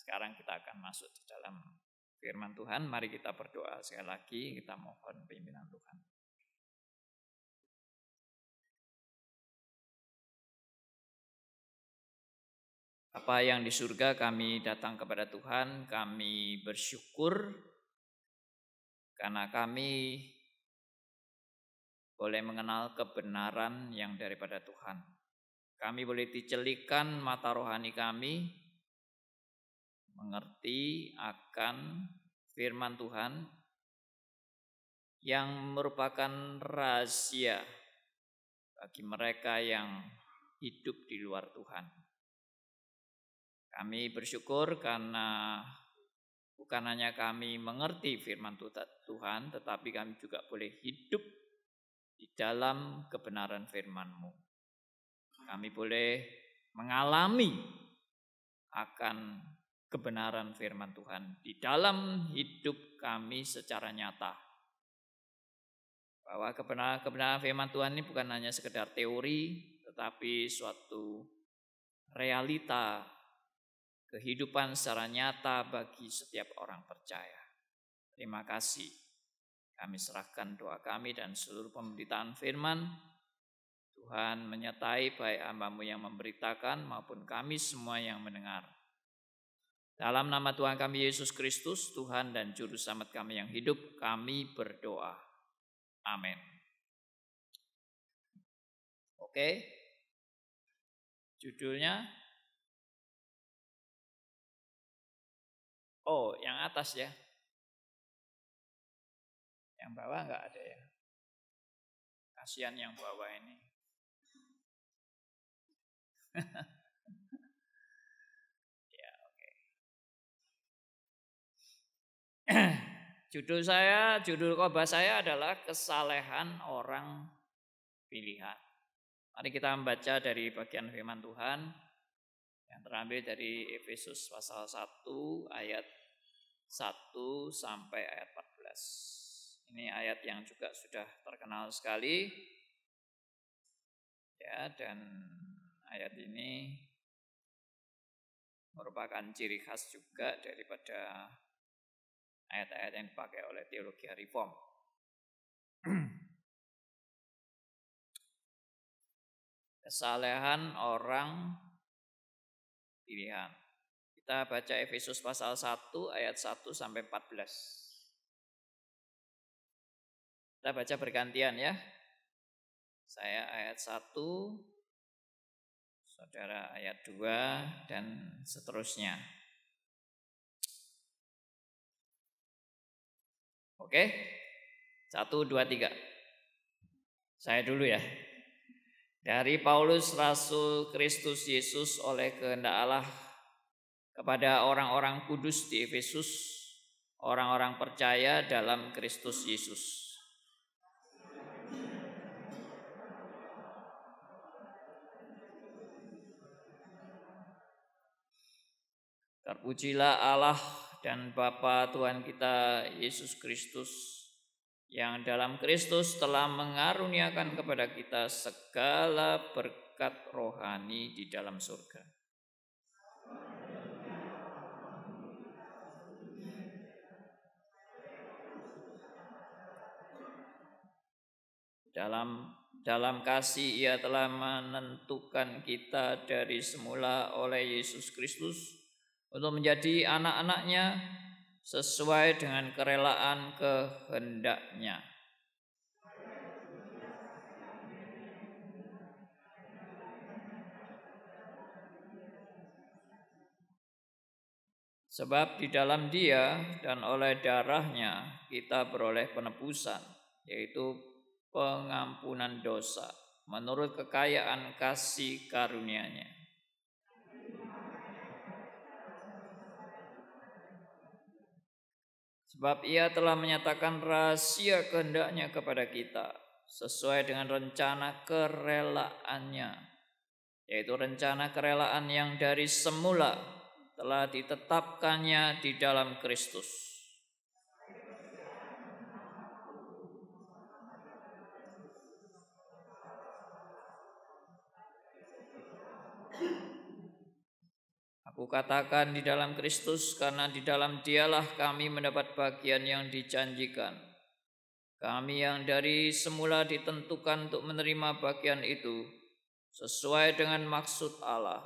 sekarang kita akan masuk di dalam firman Tuhan. Mari kita berdoa sekali lagi, kita mohon pimpinan Tuhan. Bapa yang di surga, kami datang kepada Tuhan, kami bersyukur karena kami boleh mengenal kebenaran yang daripada Tuhan. Kami boleh dicelikan mata rohani kami, mengerti akan firman Tuhan yang merupakan rahasia bagi mereka yang hidup di luar Tuhan. Kami bersyukur karena bukan hanya kami mengerti firman Tuhan, tetapi kami juga boleh hidup di dalam kebenaran firman-Mu. Kami boleh mengalami akan kebenaran firman Tuhan di dalam hidup kami secara nyata. Bahwa kebenaran firman Tuhan ini bukan hanya sekedar teori, tetapi suatu realita kehidupan secara nyata bagi setiap orang percaya. Terima kasih. Kami serahkan doa kami dan seluruh pemberitaan firman. Tuhan menyertai baik hamba-Mu yang memberitakan maupun kami semua yang mendengar. Dalam nama Tuhan kami Yesus Kristus, Tuhan dan Juru Selamat kami yang hidup, kami berdoa. Amin. Oke. Judulnya yang atas ya. Yang bawah enggak ada ya. Kasihan yang bawah ini. Ya, oke. Judul khotbah saya adalah kesalehan orang pilihan. Mari kita membaca dari bagian firman Tuhan yang terambil dari Efesus pasal 1 ayat 1 sampai ayat 14. Ini ayat yang juga sudah terkenal sekali. Ya, dan ayat ini merupakan ciri khas juga daripada ayat-ayat yang dipakai oleh teologi reform. Kesalehan orang pilihan. Kita baca Efesus pasal 1 ayat 1 sampai 14. Kita baca bergantian ya. Saya ayat 1, saudara ayat 2 dan seterusnya. Oke? 1, 2, 3. Saya dulu ya. Dari Paulus Rasul Kristus Yesus oleh kehendak Allah kepada orang-orang kudus di Efesus, orang-orang percaya dalam Kristus Yesus. Terpujilah Allah dan Bapa Tuhan kita Yesus Kristus, yang dalam Kristus telah mengaruniakan kepada kita segala berkat rohani di dalam surga. Dalam kasih Ia telah menentukan kita dari semula oleh Yesus Kristus untuk menjadi anak-anak-Nya sesuai dengan kerelaan kehendak-Nya. Sebab di dalam Dia dan oleh darah-Nya kita beroleh penebusan, yaitu pengampunan dosa menurut kekayaan kasih karunia-Nya. Sebab Ia telah menyatakan rahasia kehendak-Nya kepada kita sesuai dengan rencana kerelaan-Nya, yaitu rencana kerelaan yang dari semula telah ditetapkannya di dalam Kristus. Aku katakan di dalam Kristus, karena di dalam Dialah kami mendapat bagian yang dijanjikan. Kami yang dari semula ditentukan untuk menerima bagian itu, sesuai dengan maksud Allah,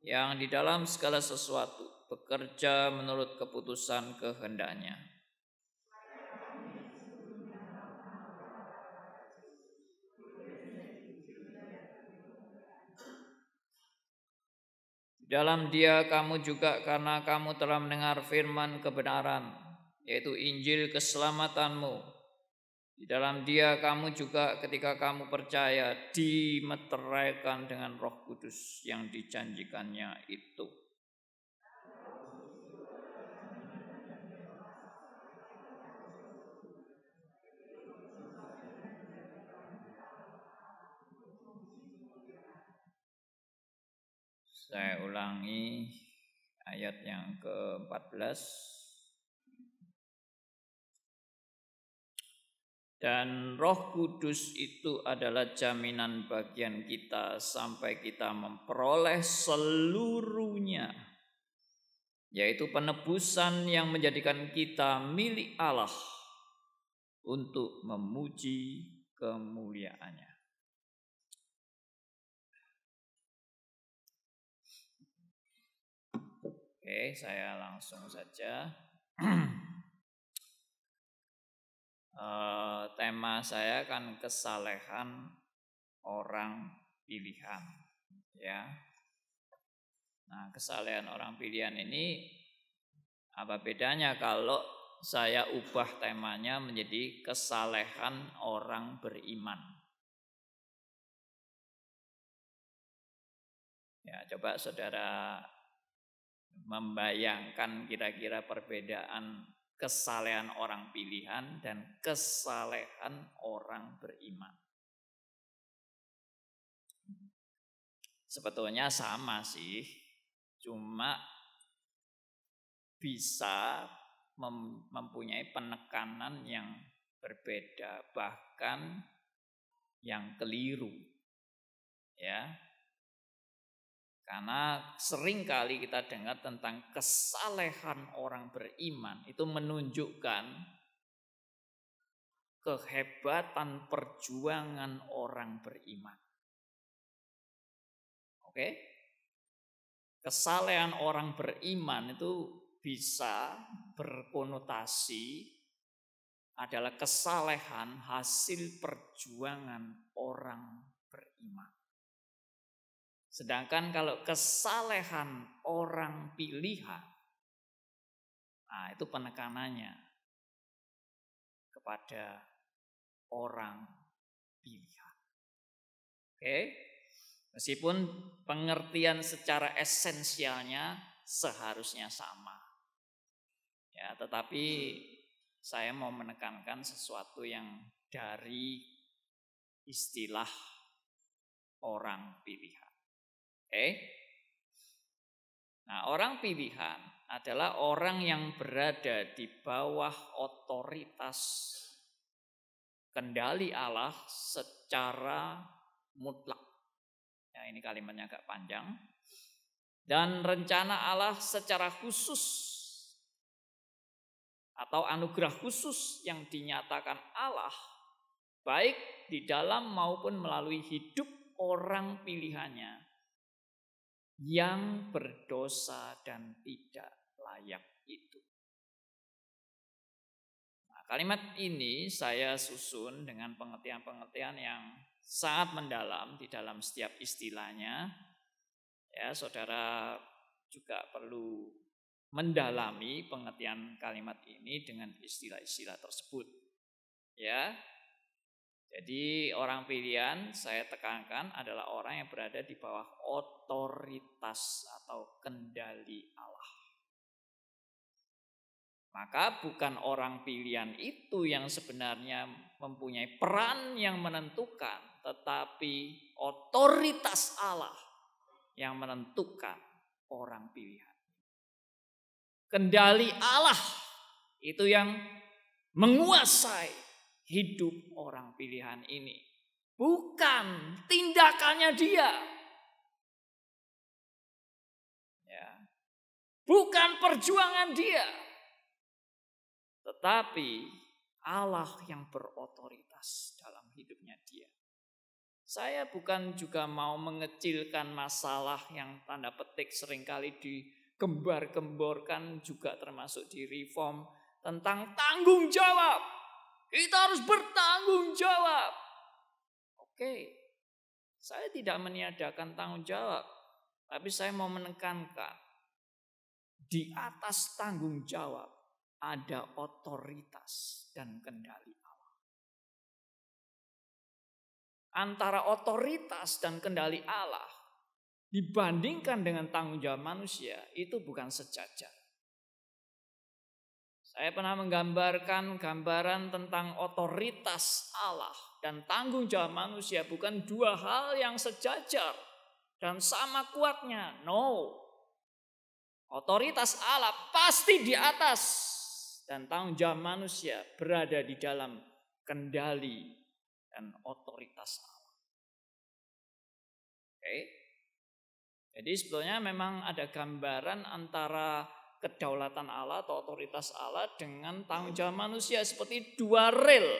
yang di dalam segala sesuatu bekerja menurut keputusan kehendak-Nya. Dalam Dia kamu juga, karena kamu telah mendengar firman kebenaran, yaitu Injil keselamatanmu. Di dalam Dia kamu juga ketika kamu percaya dimeteraikan dengan Roh Kudus yang dijanjikannya itu. Saya ulangi ayat yang ke-14. Dan Roh Kudus itu adalah jaminan bagian kita sampai kita memperoleh seluruhnya, yaitu penebusan yang menjadikan kita milik Allah untuk memuji kemuliaan-Nya. Oke, saya langsung saja. Tema saya kan kesalehan orang pilihan, ya. Nah, kesalehan orang pilihan ini apa bedanya kalau saya ubah temanya menjadi kesalehan orang beriman? Ya, coba saudara membayangkan kira-kira perbedaan kesalehan orang pilihan dan kesalehan orang beriman. Sebetulnya sama sih, cuma bisa mempunyai penekanan yang berbeda, bahkan yang keliru. Ya. Karena sering kali kita dengar tentang kesalehan orang beriman, itu menunjukkan kehebatan perjuangan orang beriman. Oke? Kesalehan orang beriman itu bisa berkonotasi adalah kesalehan hasil perjuangan orang beriman. Sedangkan kalau kesalehan orang pilihan, nah itu penekanannya kepada orang pilihan. Oke? Meskipun pengertian secara esensialnya seharusnya sama. Ya, tetapi saya mau menekankan sesuatu yang dari istilah orang pilihan. Oke? Nah, orang pilihan adalah orang yang berada di bawah otoritas kendali Allah secara mutlak. Ya, ini kalimatnya agak panjang. Dan rencana Allah secara khusus atau anugerah khusus yang dinyatakan Allah baik di dalam maupun melalui hidup orang pilihannya yang berdosa dan tidak layak itu. Nah, kalimat ini saya susun dengan pengertian-pengertian yang sangat mendalam di dalam setiap istilahnya. Ya, saudara juga perlu mendalami pengertian kalimat ini dengan istilah-istilah tersebut. Ya. Jadi orang pilihan saya tekankan adalah orang yang berada di bawah otoritas atau kendali Allah. Maka bukan orang pilihan itu yang sebenarnya mempunyai peran yang menentukan, tetapi otoritas Allah yang menentukan orang pilihan. Kendali Allah itu yang menguasai hidup orang pilihan ini. Bukan tindakannya dia. Ya. bukan perjuangan dia, tetapi Allah yang berotoritas dalam hidupnya dia. Saya bukan juga mau mengecilkan masalah yang tanda petik seringkali digembar-gemborkan juga termasuk di reform tentang tanggung jawab. Kita harus bertanggung jawab. Oke, saya tidak meniadakan tanggung jawab, tapi saya mau menekankan di atas tanggung jawab ada otoritas dan kendali Allah. Antara otoritas dan kendali Allah dibandingkan dengan tanggung jawab manusia itu bukan sejajar. Saya pernah menggambarkan gambaran tentang otoritas Allah dan tanggung jawab manusia bukan dua hal yang sejajar dan sama kuatnya. No. Otoritas Allah pasti di atas dan tanggung jawab manusia berada di dalam kendali dan otoritas Allah. Oke. Jadi sebetulnya memang ada gambaran antara kedaulatan Allah atau otoritas Allah dengan tanggung jawab manusia seperti dua rel.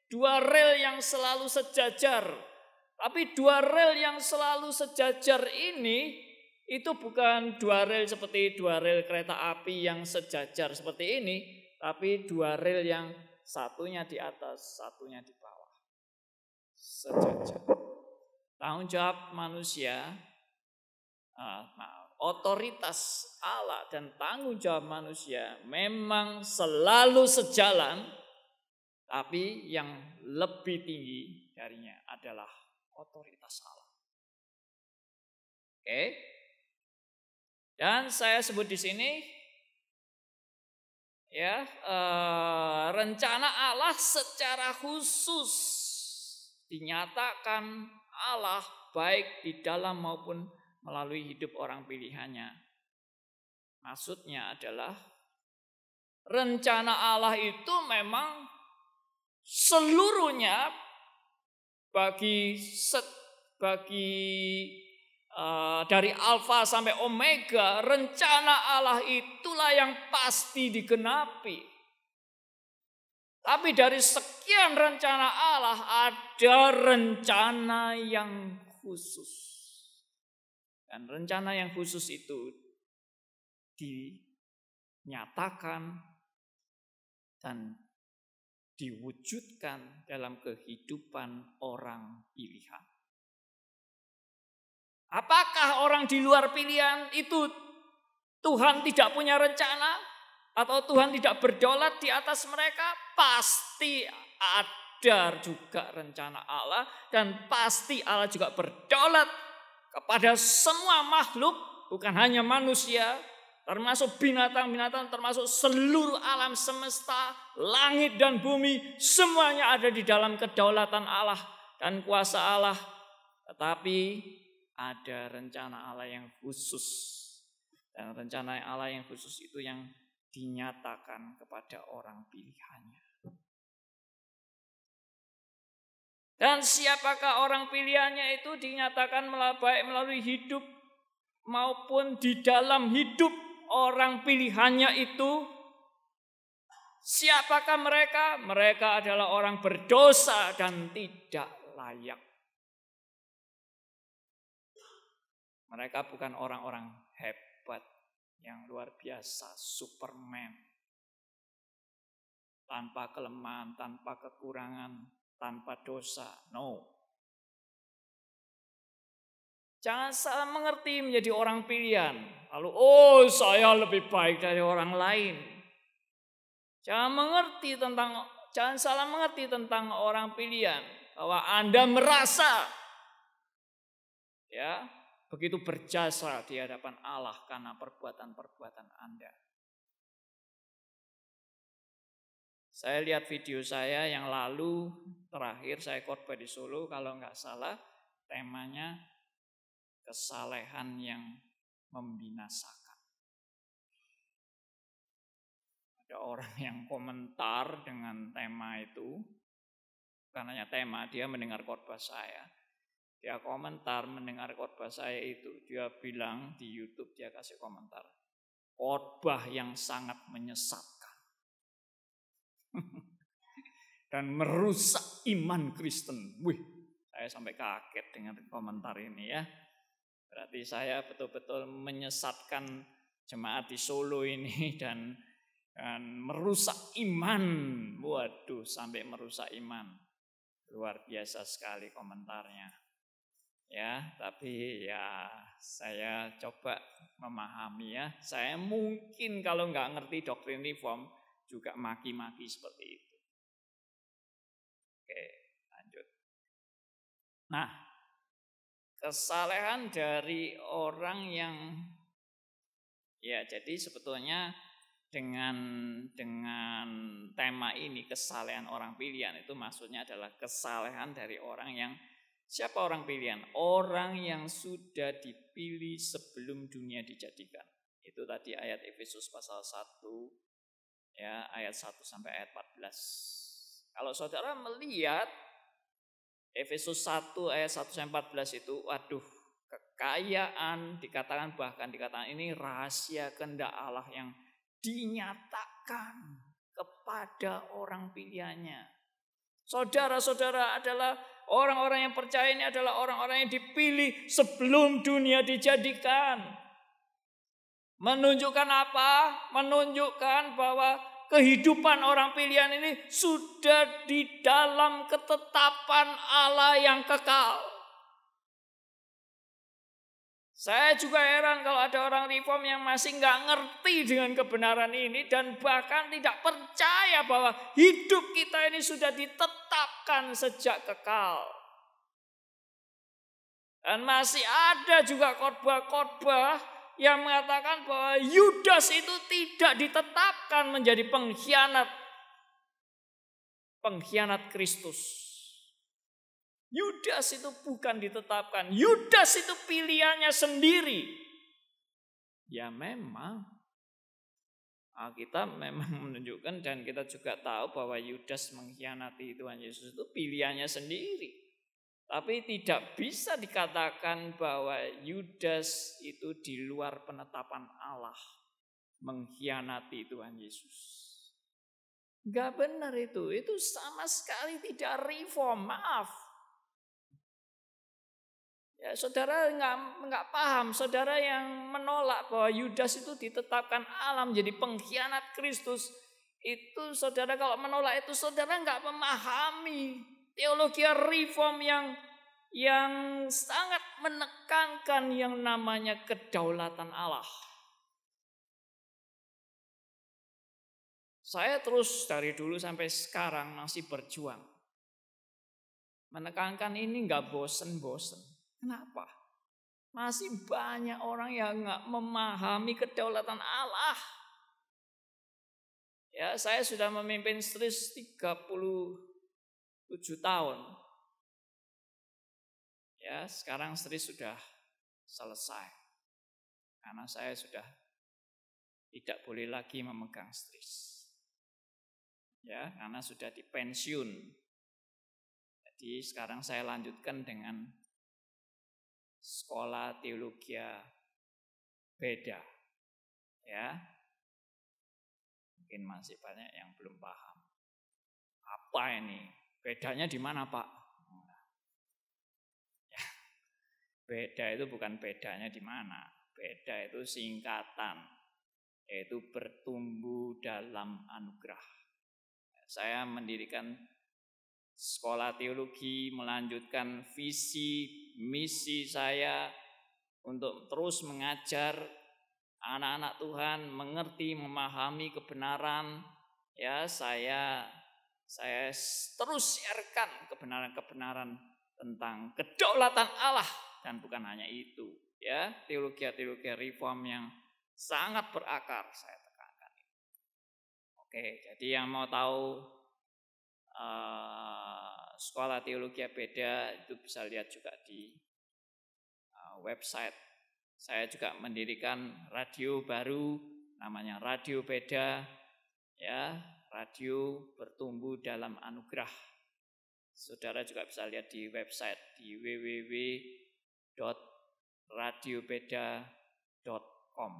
Dua rel yang selalu sejajar. Tapi dua rel yang selalu sejajar ini itu bukan dua rel seperti dua rel kereta api yang sejajar seperti ini, tapi dua rel yang satunya di atas, satunya di bawah. Sejajar. Tanggung jawab manusia, otoritas Allah dan tanggung jawab manusia memang selalu sejalan, tapi yang lebih tinggi darinya adalah otoritas Allah. Oke. Dan saya sebut di sini ya rencana Allah secara khusus dinyatakan Allah baik di dalam maupun melalui hidup orang pilihannya. Maksudnya adalah rencana Allah itu memang seluruhnya bagi dari alfa sampai omega, rencana Allah itulah yang pasti digenapi. Tapi dari sekian rencana Allah ada rencana yang khusus. Dan rencana yang khusus itu dinyatakan dan diwujudkan dalam kehidupan orang pilihan. Apakah orang di luar pilihan itu Tuhan tidak punya rencana? Atau Tuhan tidak berdaulat di atas mereka? Pasti ada juga rencana Allah. Dan pasti Allah juga berdaulat kepada semua makhluk. Bukan hanya manusia. Termasuk binatang-binatang. Termasuk seluruh alam semesta. Langit dan bumi. Semuanya ada di dalam kedaulatan Allah dan kuasa Allah. Tetapi ada rencana Allah yang khusus. Dan rencana Allah yang khusus itu yang dinyatakan kepada orang pilihannya. Dan siapakah orang pilihannya itu dinyatakan baik melalui hidup maupun di dalam hidup orang pilihannya itu. Siapakah mereka? Mereka adalah orang berdosa dan tidak layak. Mereka bukan orang-orang hebat yang luar biasa, Superman. Tanpa kelemahan, tanpa kekurangan, tanpa dosa. No. Jangan salah mengerti menjadi orang pilihan. Lalu, saya lebih baik dari orang lain. Jangan salah mengerti tentang orang pilihan. Bahwa Anda merasa begitu berjasa di hadapan Allah karena perbuatan-perbuatan Anda. Saya lihat video saya yang lalu, terakhir saya khotbah di Solo, kalau nggak salah temanya kesalehan yang membinasakan. Ada orang yang komentar dengan tema itu, bukan hanya tema, dia mendengar khotbah saya. Dia komentar mendengar khotbah saya itu. Dia bilang di YouTube, dia kasih komentar. khotbah yang sangat menyesatkan dan merusak iman Kristen. Wih, saya sampai kaget dengan komentar ini ya. Berarti saya betul-betul menyesatkan jemaat di Solo ini dan merusak iman. Waduh, sampai merusak iman. Luar biasa sekali komentarnya. Ya, tapi ya saya coba memahami ya. Saya mungkin kalau nggak ngerti doktrin reform juga maki-maki seperti itu. Oke, lanjut. Nah, kesalahan dari orang yang ya jadi sebetulnya dengan tema ini kesalahan orang pilihan itu maksudnya adalah kesalahan dari orang yang siapa orang pilihan? Orang yang sudah dipilih sebelum dunia dijadikan. Itu tadi ayat Efesus pasal 1 ya, ayat 1 sampai ayat 14. Kalau saudara melihat Efesus 1 ayat 1 sampai 14 itu, waduh, kekayaan dikatakan ini rahasia kehendak Allah yang dinyatakan kepada orang pilihannya. Saudara-saudara adalah orang-orang yang percaya ini adalah orang-orang yang dipilih sebelum dunia dijadikan. Menunjukkan apa? Menunjukkan bahwa kehidupan orang pilihan ini sudah di dalam ketetapan Allah yang kekal. Saya juga heran kalau ada orang reform yang masih nggak ngerti dengan kebenaran ini dan bahkan tidak percaya bahwa hidup kita ini sudah ditetapkan sejak kekal. Dan masih ada juga khotbah-khotbah yang mengatakan bahwa Yudas itu tidak ditetapkan menjadi pengkhianat Kristus. Yudas itu bukan ditetapkan. Yudas itu pilihannya sendiri. Ya memang. Alkitab memang menunjukkan dan kita juga tahu bahwa Yudas mengkhianati Tuhan Yesus itu pilihannya sendiri. Tapi tidak bisa dikatakan bahwa Yudas itu di luar penetapan Allah. Mengkhianati Tuhan Yesus. Enggak benar itu. Itu sama sekali tidak reform. Maaf. Ya, saudara nggak paham, saudara yang menolak bahwa Yudas itu ditetapkan Allah menjadi pengkhianat Kristus, itu saudara kalau menolak itu saudara nggak memahami teologi reform yang sangat menekankan yang namanya kedaulatan Allah. Saya terus dari dulu sampai sekarang masih berjuang menekankan ini nggak bosen-bosen. Kenapa? Masih banyak orang yang nggak memahami kedaulatan Allah. Ya, saya sudah memimpin STRIS 37 tahun. Ya, sekarang STRIS sudah selesai. Karena saya sudah tidak boleh lagi memegang STRIS. Ya, karena sudah dipensiun. Jadi sekarang saya lanjutkan dengan sekolah teologi beda, ya. Mungkin masih banyak yang belum paham. Apa ini? Bedanya di mana, Pak? Ya, beda itu bukan bedanya di mana. Beda itu singkatan, yaitu bertumbuh dalam anugerah. Saya mendirikan sekolah teologi, melanjutkan visi misi saya untuk terus mengajar anak-anak Tuhan mengerti, memahami kebenaran. Ya, saya terus siarkan kebenaran-kebenaran tentang kedaulatan Allah dan bukan hanya itu. Ya, teologi reform yang sangat berakar saya tekankan. Oke, jadi yang mau tahu sekolah teologi beda itu bisa lihat juga di website. Saya juga mendirikan radio baru namanya Radio Beda, ya, radio bertumbuh dalam anugerah. Saudara juga bisa lihat di website di www.radiobeda.com.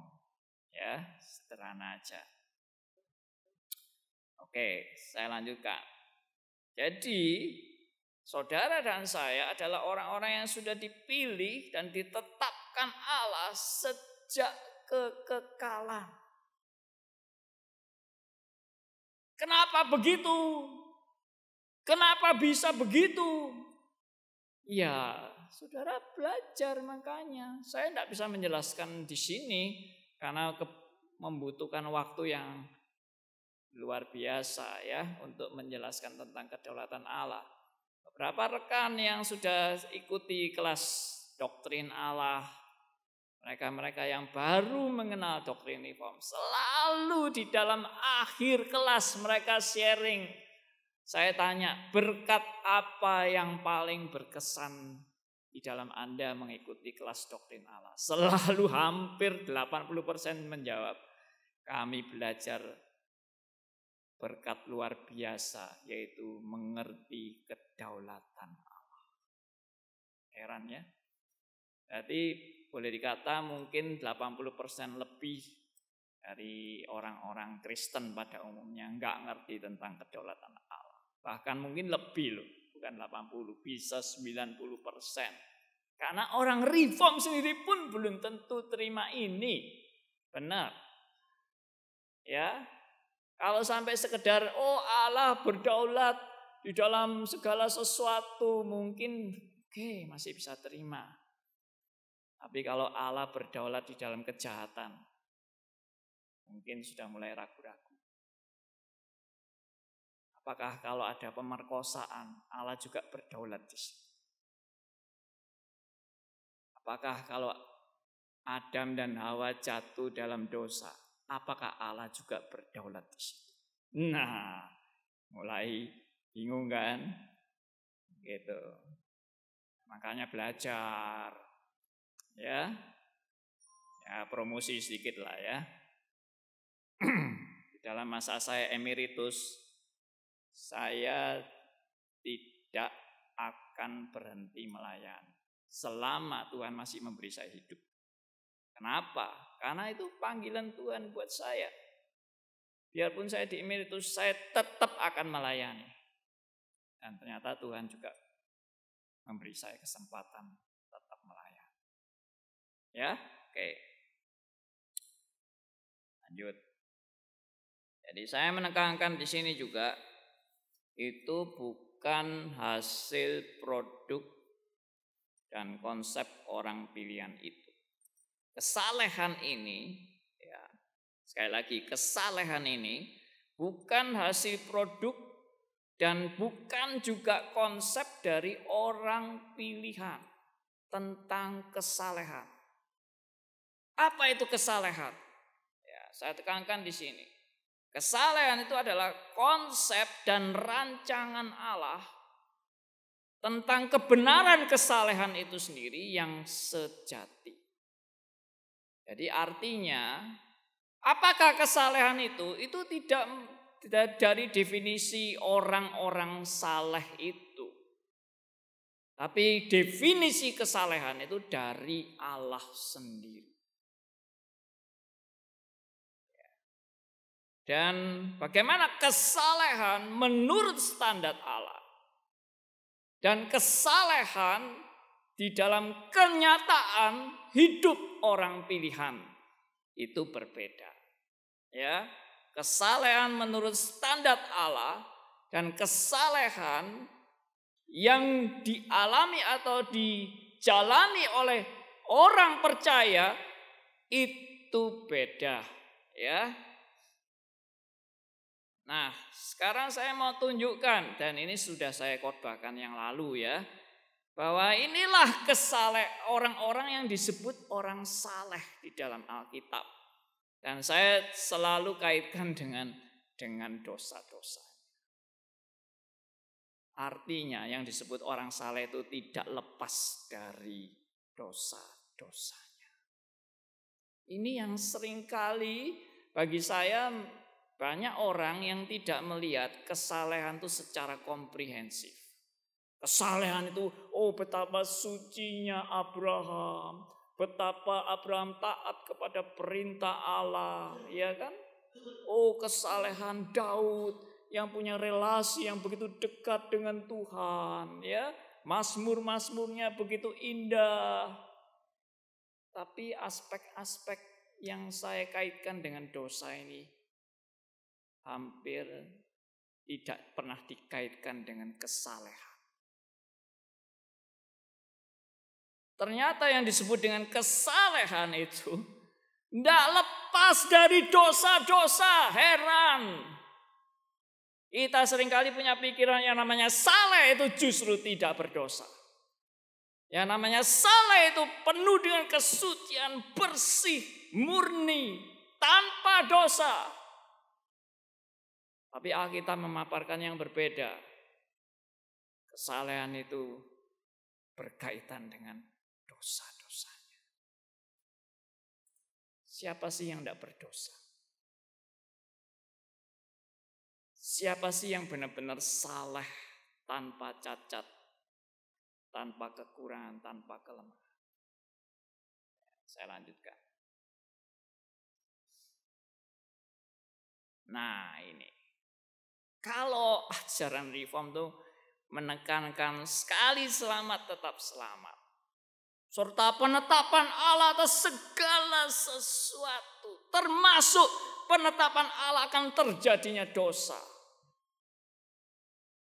Ya, sederhana aja. Oke, saya lanjutkan. Jadi, saudara dan saya adalah orang-orang yang sudah dipilih dan ditetapkan Allah sejak kekekalan. Kenapa begitu? Kenapa bisa begitu? Ya, saudara belajar makanya. Saya tidak bisa menjelaskan di sini karena membutuhkan waktu yang luar biasa ya untuk menjelaskan tentang kedaulatan Allah. Beberapa rekan yang sudah ikuti kelas doktrin Allah, mereka-mereka yang baru mengenal doktrin reform, selalu di dalam akhir kelas mereka sharing. Saya tanya, berkat apa yang paling berkesan di dalam Anda mengikuti kelas doktrin Allah? Selalu hampir 80% menjawab, kami belajar berkat luar biasa, yaitu mengerti kedaulatan Allah. Heran ya? Jadi boleh dikata mungkin 80% lebih dari orang-orang Kristen pada umumnya enggak ngerti tentang kedaulatan Allah. Bahkan mungkin lebih loh, bukan 80, bisa 90%. Karena orang reform sendiri pun belum tentu terima ini. Benar. Ya. Kalau sampai sekedar Allah berdaulat di dalam segala sesuatu mungkin masih bisa terima. Tapi kalau Allah berdaulat di dalam kejahatan mungkin sudah mulai ragu-ragu. Apakah kalau ada pemerkosaan Allah juga berdaulat di situ? Apakah kalau Adam dan Hawa jatuh dalam dosa, apakah Allah juga berdaulat di situ? Nah, mulai bingung kan? Gitu. Makanya belajar. Ya. Ya, promosi sedikit lah ya. Di dalam masa saya emeritus, saya tidak akan berhenti melayani selama Tuhan masih memberi saya hidup. Kenapa? Karena itu panggilan Tuhan buat saya. Biarpun saya di emeritus, saya tetap akan melayani. Dan ternyata Tuhan juga memberi saya kesempatan tetap melayani. Ya, oke. Lanjut. Jadi saya menekankan di sini juga itu bukan hasil produk dan konsep orang pilihan itu. Kesalehan ini, ya, sekali lagi kesalehan ini bukan hasil produk dan bukan juga konsep dari orang pilihan tentang kesalehan. Apa itu kesalehan? Ya, saya tekankan di sini. Kesalehan itu adalah konsep dan rancangan Allah tentang kebenaran kesalehan itu sendiri yang sejati. Jadi artinya, apakah kesalehan itu? Itu tidak dari definisi orang-orang saleh itu. Tapi definisi kesalehan itu dari Allah sendiri. Dan bagaimana kesalehan menurut standar Allah. Dan kesalehan di dalam kenyataan hidup orang pilihan itu berbeda. Ya, kesalehan menurut standar Allah dan kesalehan yang dialami atau dijalani oleh orang percaya itu beda, ya. Nah, sekarang saya mau tunjukkan, dan ini sudah saya khotbahkan yang lalu ya, bahwa inilah orang-orang yang disebut orang saleh di dalam Alkitab. Dan saya selalu kaitkan dengan dosa-dosa. Artinya yang disebut orang saleh itu tidak lepas dari dosa-dosanya. Ini yang seringkali bagi saya banyak orang yang tidak melihat kesalehan itu secara komprehensif. Kesalehan itu, betapa sucinya Abraham, Betapa Abraham taat kepada perintah Allah, ya kan? Oh, kesalehan Daud yang punya relasi yang begitu dekat dengan Tuhan, ya. Mazmur-mazmurnya begitu indah. Tapi aspek-aspek yang saya kaitkan dengan dosa ini hampir tidak pernah dikaitkan dengan kesalehan. Ternyata yang disebut dengan kesalehan itu tidak lepas dari dosa-dosa. Heran. Kita seringkali punya pikiran yang namanya saleh itu justru tidak berdosa. Yang namanya saleh itu penuh dengan kesucian, bersih, murni, tanpa dosa. Tapi Alkitab memaparkan yang berbeda. Kesalehan itu berkaitan dengan dosa-dosanya. Siapa sih yang tidak berdosa? Siapa sih yang benar-benar saleh, tanpa cacat, tanpa kekurangan, tanpa kelemahan? Saya lanjutkan. Nah ini. Kalau ajaran reform itu menekankan sekali selamat tetap selamat. Serta penetapan Allah atas segala sesuatu. Termasuk penetapan Allah akan terjadinya dosa.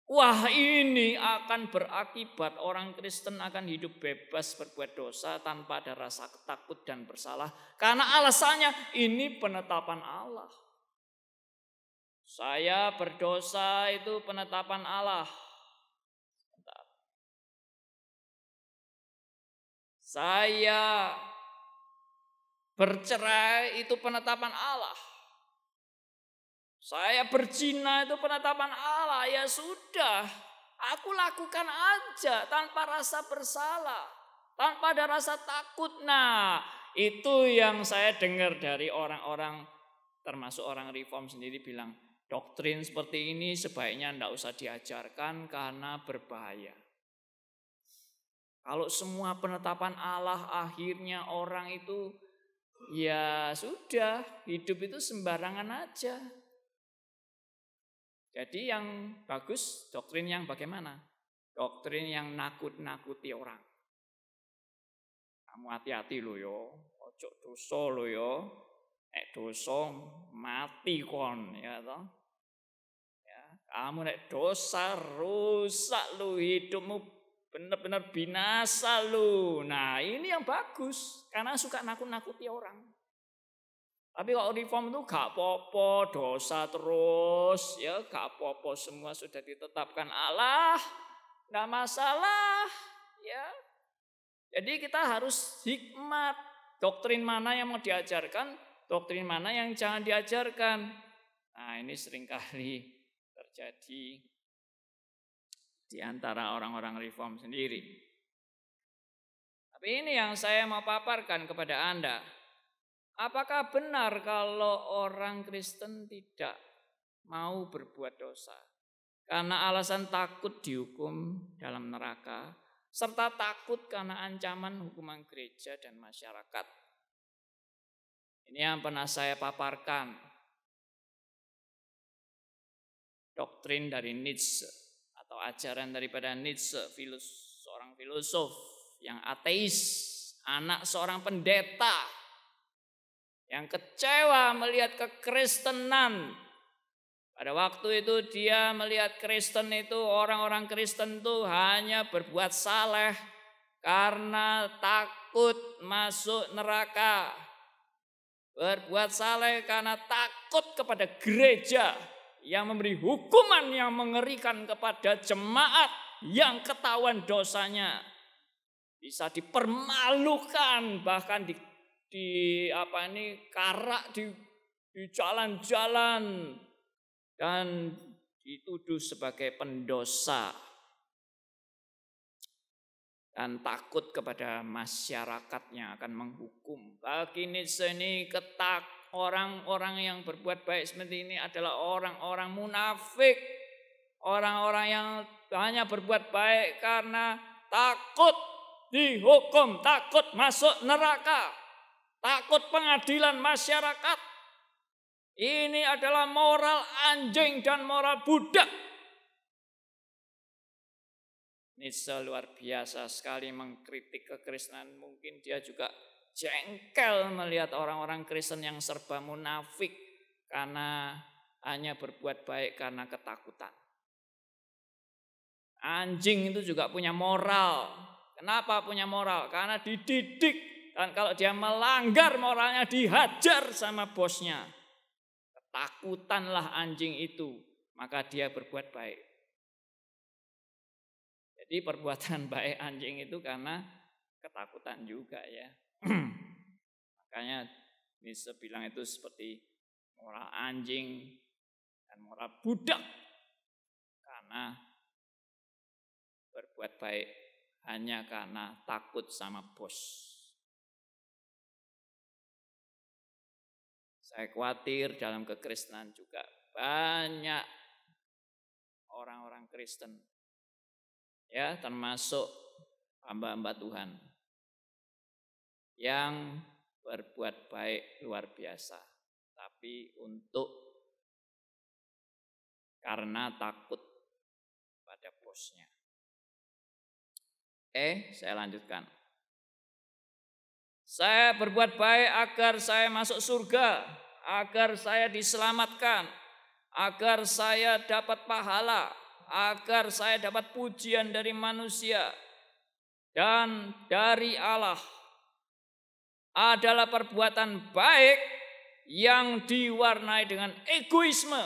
Wah, ini akan berakibat orang Kristen akan hidup bebas berbuat dosa tanpa ada rasa takut dan bersalah. Karena alasannya ini penetapan Allah. Saya berdosa itu penetapan Allah. Saya bercerai itu penetapan Allah. Saya berzina itu penetapan Allah. Ya sudah, aku lakukan aja tanpa rasa bersalah, tanpa ada rasa takut. Nah, itu yang saya dengar dari orang-orang, termasuk orang reform sendiri bilang, doktrin seperti ini sebaiknya tidak usah diajarkan karena berbahaya. Kalau semua penetapan Allah akhirnya orang itu ya sudah, hidup itu sembarangan aja. Jadi yang bagus doktrin yang bagaimana? Doktrin yang nakut-nakuti orang. Kamu hati-hati lo yo, ojo dosa lo yo. Dosa mati kon ya toh. Ya, kamu nek dosa rusak lo, hidupmu benar-benar binasa lo. Nah, ini yang bagus karena suka nakut-nakuti orang. Tapi kalau reform itu gak apa-apa, dosa terus, ya gak apa-apa, semua sudah ditetapkan Allah, gak masalah, ya. Jadi kita harus hikmat, doktrin mana yang mau diajarkan, doktrin mana yang jangan diajarkan. Nah, ini seringkali terjadi di antara orang-orang reform sendiri. Tapi ini yang saya mau paparkan kepada Anda. Apakah benar kalau orang Kristen tidak mau berbuat dosa karena alasan takut dihukum dalam neraka, serta takut karena ancaman hukuman gereja dan masyarakat? Ini yang pernah saya paparkan. Doktrin dari Nietzsche atau ajaran daripada Nietzsche, seorang filosof yang ateis, anak seorang pendeta yang kecewa melihat kekristenan. Pada waktu itu dia melihat Kristen itu, orang-orang Kristen itu hanya berbuat saleh karena takut masuk neraka. Berbuat saleh karena takut kepada gereja yang memberi hukuman yang mengerikan kepada jemaat yang ketahuan dosanya. Bisa dipermalukan, bahkan karak di jalan-jalan dan dituduh sebagai pendosa dan takut kepada masyarakatnya akan menghukum. Bagi Nietzsche ini orang-orang yang berbuat baik seperti ini adalah orang-orang munafik, orang-orang yang hanya berbuat baik karena takut dihukum, takut masuk neraka, takut pengadilan masyarakat. Ini adalah moral anjing dan moral budak. Nietzsche luar biasa sekali mengkritik kekristenan. Mungkin dia juga jengkel melihat orang-orang Kristen yang serba munafik karena hanya berbuat baik karena ketakutan. Anjing itu juga punya moral. Kenapa punya moral? Karena dididik. Dan kalau dia melanggar moralnya dihajar sama bosnya. Ketakutanlah anjing itu. Maka dia berbuat baik. Jadi perbuatan baik anjing itu karena ketakutan juga ya. Makanya Nietzsche bilang itu seperti moral anjing dan moral budak. Karena berbuat baik hanya karena takut sama bos. Saya khawatir dalam kekristenan juga banyak orang-orang Kristen, ya termasuk hamba-hamba Tuhan, yang berbuat baik luar biasa, tapi karena takut pada bosnya. Saya lanjutkan. Saya berbuat baik agar saya masuk surga, agar saya diselamatkan, agar saya dapat pahala, agar saya dapat pujian dari manusia dan dari Allah. Adalah perbuatan baik yang diwarnai dengan egoisme,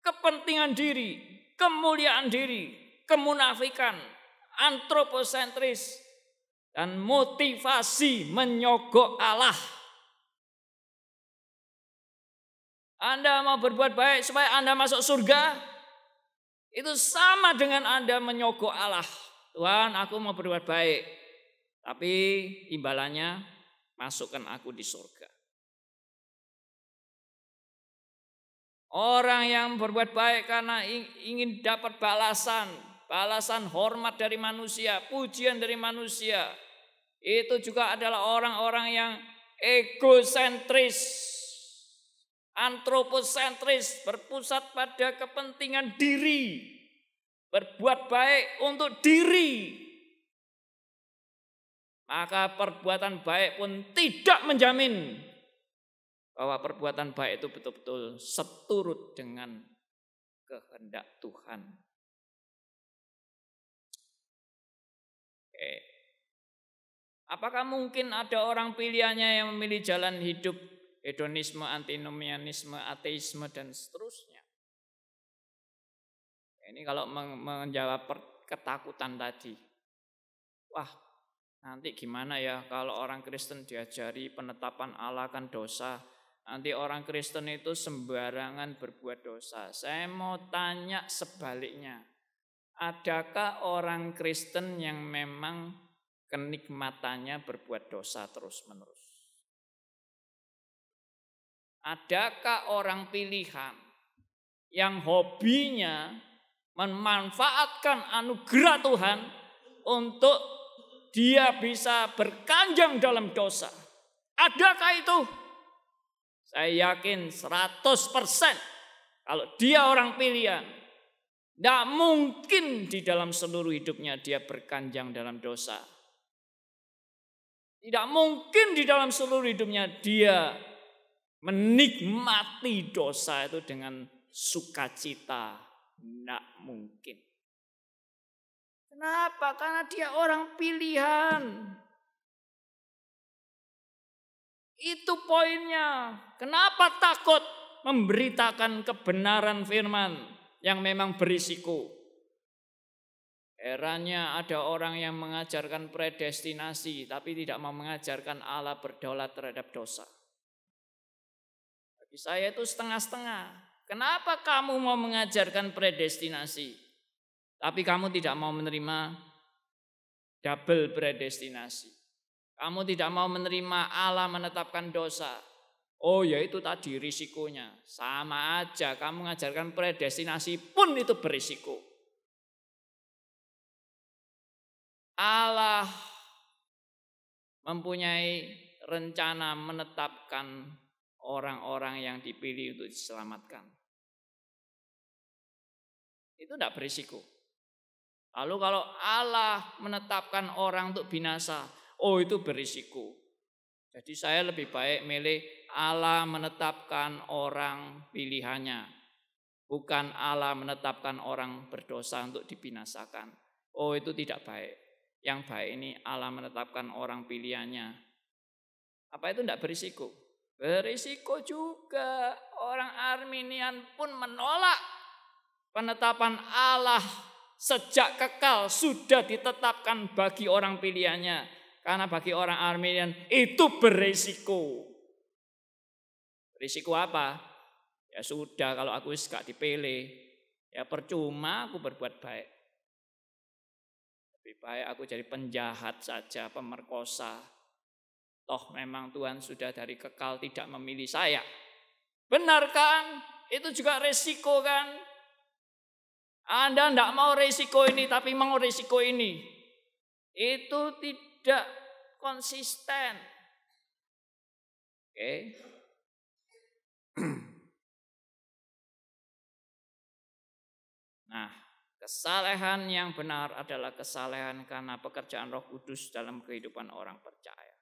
kepentingan diri, kemuliaan diri, kemunafikan, antroposentris, dan motivasi menyogok Allah. Anda mau berbuat baik supaya Anda masuk surga, itu sama dengan Anda menyogok Allah. Tuhan, aku mau berbuat baik, tapi imbalannya masukkan aku di surga. Orang yang berbuat baik karena ingin dapat balasan hormat dari manusia, pujian dari manusia, itu juga adalah orang-orang yang egosentris, antroposentris, berpusat pada kepentingan diri, berbuat baik untuk diri. Maka perbuatan baik pun tidak menjamin bahwa perbuatan baik itu betul-betul seturut dengan kehendak Tuhan. Apakah mungkin ada orang pilihannya yang memilih jalan hidup hedonisme, antinomianisme, ateisme, dan seterusnya? Ini kalau menjawab ketakutan tadi. Wah, nanti gimana ya kalau orang Kristen diajari penetapan Allah kan dosa. Nanti orang Kristen itu sembarangan berbuat dosa. Saya mau tanya sebaliknya. Adakah orang Kristen yang memang kenikmatannya berbuat dosa terus-menerus? Adakah orang pilihan yang hobinya memanfaatkan anugerah Tuhan untuk dia bisa berkanjang dalam dosa? Adakah itu? Saya yakin 100% kalau dia orang pilihan, tidak mungkin di dalam seluruh hidupnya dia berkanjang dalam dosa. Tidak mungkin di dalam seluruh hidupnya dia menikmati dosa itu dengan sukacita. Tidak mungkin. Kenapa? Karena dia orang pilihan. Itu poinnya. Kenapa takut memberitakan kebenaran firman yang memang berisiko? Eranya ada orang yang mengajarkan predestinasi tapi tidak mau mengajarkan Allah berdaulat terhadap dosa. Bagi saya itu setengah-setengah. Kenapa kamu mau mengajarkan predestinasi tapi kamu tidak mau menerima double predestinasi? Kamu tidak mau menerima Allah menetapkan dosa. Oh ya itu tadi risikonya. Sama aja kamu mengajarkan predestinasi pun itu berisiko. Allah mempunyai rencana menetapkan orang-orang yang dipilih untuk diselamatkan. Itu tidak berisiko. Lalu kalau Allah menetapkan orang untuk binasa, oh itu berisiko. Jadi saya lebih baik milih Allah menetapkan orang pilihannya. Bukan Allah menetapkan orang berdosa untuk dibinasakan. Oh itu tidak baik. Yang baik ini Allah menetapkan orang pilihannya. Apa itu tidak berisiko? Berisiko juga. Orang Arminian pun menolak penetapan Allah sejak kekal sudah ditetapkan bagi orang pilihannya. Karena bagi orang Arminian itu berisiko. Risiko apa? Ya sudah kalau aku gak dipilih, ya percuma aku berbuat baik. Lebih baik aku jadi penjahat saja, pemerkosa. Toh memang Tuhan sudah dari kekal tidak memilih saya. Benar kan? Itu juga risiko kan? Anda tidak mau risiko ini tapi mau risiko ini. Itu tidak konsisten. Oke. Nah, kesalehan yang benar adalah kesalehan karena pekerjaan Roh Kudus dalam kehidupan orang percaya.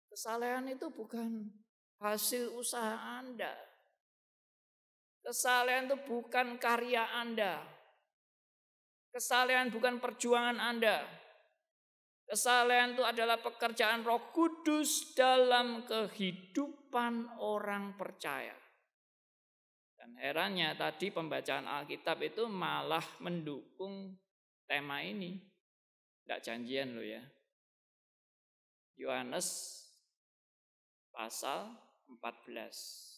Kesalehan itu bukan hasil usaha Anda. Kesalehan itu bukan karya Anda. Kesalehan bukan perjuangan Anda. Kesalehan itu adalah pekerjaan Roh Kudus dalam kehidupan orang percaya. Dan herannya tadi pembacaan Alkitab itu malah mendukung tema ini. Tidak janjian loh ya. Yohanes pasal 14.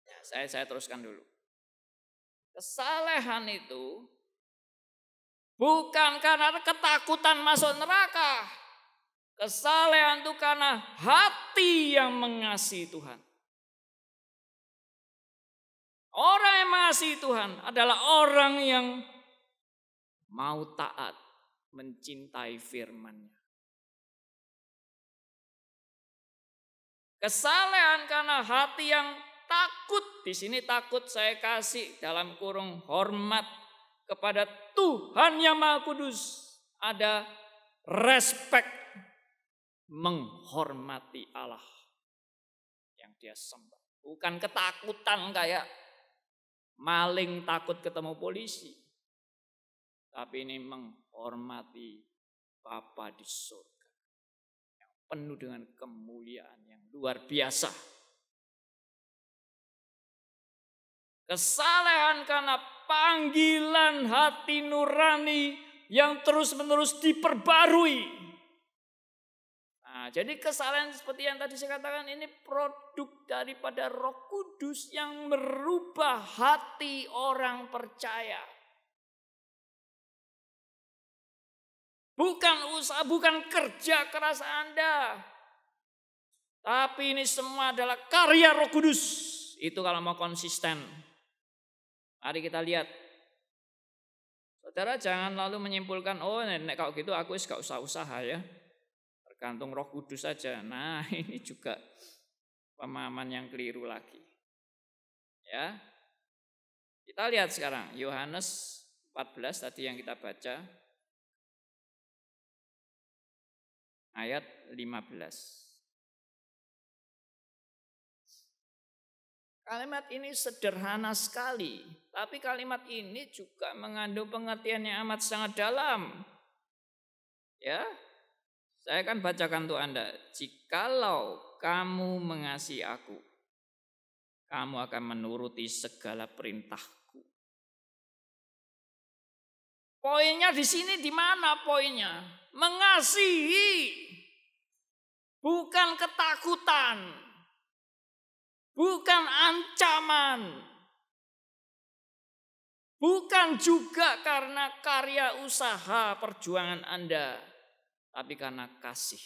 Ya, saya teruskan dulu. Kesalehan itu bukan karena ketakutan masuk neraka. Kesalehan itu karena hati yang mengasihi Tuhan. Orang yang mengasihi Tuhan adalah orang yang mau taat, mencintai firman-Nya. Kesalehan karena hati yang takut. Di sini takut saya kasih dalam kurung hormat kepada Tuhan yang Maha Kudus. Ada respect, menghormati Allah yang dia sembah. Bukan ketakutan kayak maling takut ketemu polisi. Tapi ini menghormati Bapa di surga. Yang penuh dengan kemuliaan yang luar biasa. Kesalehan karena panggilan hati nurani yang terus-menerus diperbarui. Nah, jadi kesalehan seperti yang tadi saya katakan ini produk daripada Roh Kudus yang merubah hati orang percaya. Bukan usaha, bukan kerja keras Anda. Tapi ini semua adalah karya Roh Kudus. Itu kalau mau konsisten. Mari kita lihat. Saudara jangan lalu menyimpulkan, oh nek kalau gitu aku gak usah usaha ya. Tergantung Roh Kudus saja. Nah ini juga pemahaman yang keliru lagi. Ya, kita lihat sekarang Yohanes 14 tadi yang kita baca. Ayat 15. Kalimat ini sederhana sekali, tapi kalimat ini juga mengandung pengertian yang amat sangat dalam. Ya, saya akan bacakan untuk Anda. Jikalau kamu mengasihi aku, kamu akan menuruti segala perintahku. Poinnya di sini di mana poinnya? Mengasihi, bukan ketakutan. Bukan ancaman. Bukan juga karena karya usaha perjuangan Anda. Tapi karena kasih.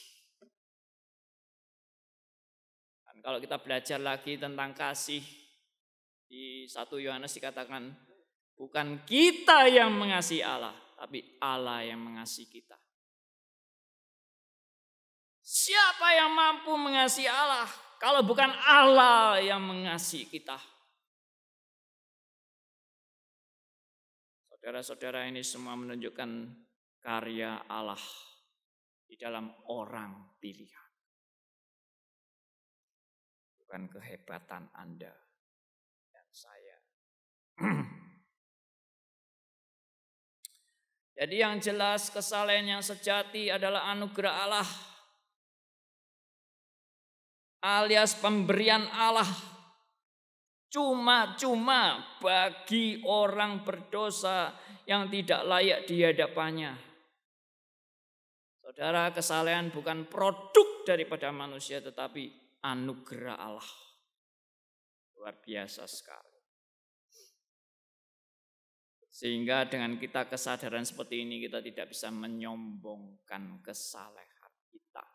Dan kalau kita belajar lagi tentang kasih. Di 1 Yohanes dikatakan. Bukan kita yang mengasihi Allah. tapi Allah yang mengasihi kita. Siapa yang mampu mengasihi Allah kalau bukan Allah yang mengasihi kita? Saudara-saudara, ini semua menunjukkan karya Allah di dalam orang pilihan. Bukan kehebatan Anda dan saya. Jadi yang jelas kesalehan yang sejati adalah anugerah Allah, alias pemberian Allah cuma-cuma bagi orang berdosa yang tidak layak di hadapannya. Saudara, kesalehan bukan produk daripada manusia tetapi anugerah Allah. Luar biasa sekali. Sehingga dengan kita kesadaran seperti ini kita tidak bisa menyombongkan kesalehan kita.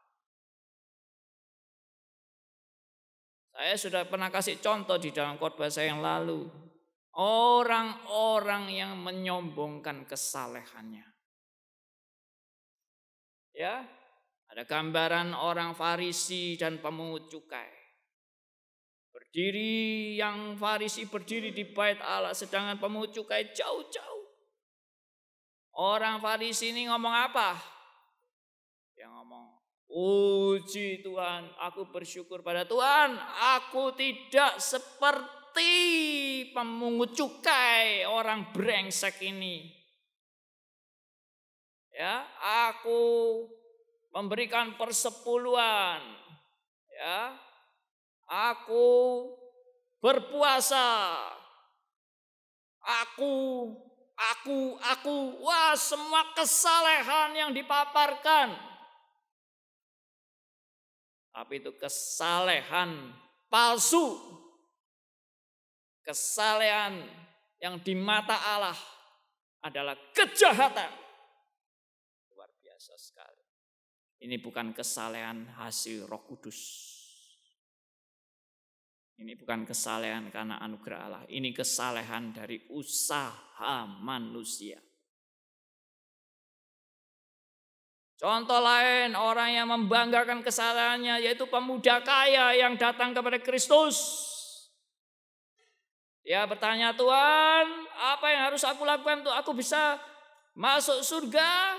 Saya sudah pernah kasih contoh di dalam khotbah saya yang lalu. Orang-orang yang menyombongkan kesalehannya. Ya, ada gambaran orang Farisi dan pemungut cukai. Yang Farisi berdiri di bait Allah, sedangkan pemungut cukai jauh-jauh. Orang Farisi ini ngomong apa? Dia ngomong, puji Tuhan, aku bersyukur pada Tuhan, aku tidak seperti pemungut cukai, orang brengsek ini. Ya, aku memberikan persepuluhan. Ya, aku berpuasa. Aku. Wah, semua kesalehan yang dipaparkan. Tapi itu kesalehan palsu. Kesalehan yang di mata Allah adalah kejahatan. Luar biasa sekali. Ini bukan kesalehan hasil Roh Kudus. Ini bukan kesalehan karena anugerah Allah. Ini kesalehan dari usaha manusia. Contoh lain, orang yang membanggakan kesalehannya yaitu pemuda kaya yang datang kepada Kristus. Dia bertanya, Tuhan, apa yang harus aku lakukan untuk aku bisa masuk surga?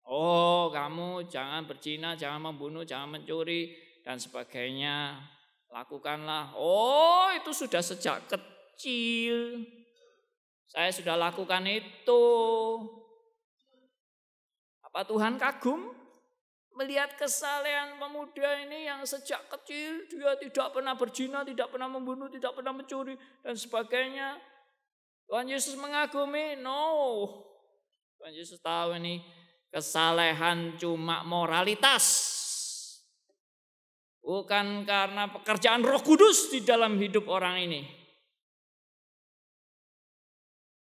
Oh, kamu jangan berzina, jangan membunuh, jangan mencuri, dan sebagainya. Lakukanlah. Oh, itu sudah sejak kecil. Saya sudah lakukan itu. Apa Tuhan kagum melihat kesalehan pemuda ini yang sejak kecil dia tidak pernah berzina, tidak pernah membunuh, tidak pernah mencuri dan sebagainya? Tuhan Yesus mengagumi? No. Tuhan Yesus tahu ini kesalehan cuma moralitas. Bukan karena pekerjaan Roh Kudus di dalam hidup orang ini.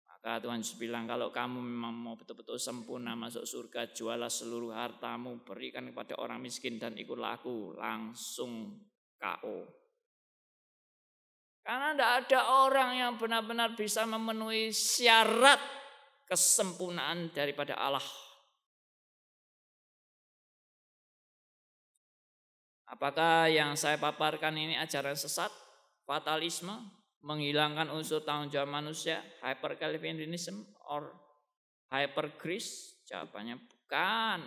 Maka Tuhan Yesus bilang, kalau kamu memang mau betul-betul sempurna masuk surga, jualah seluruh hartamu, berikan kepada orang miskin dan ikutlah aku. Langsung KO. Karena tidak ada orang yang benar-benar bisa memenuhi syarat kesempurnaan daripada Allah. Apakah yang saya paparkan ini ajaran sesat, fatalisme, menghilangkan unsur tanggung jawab manusia, hyper Calvinism or hyper grace? Jawabannya bukan.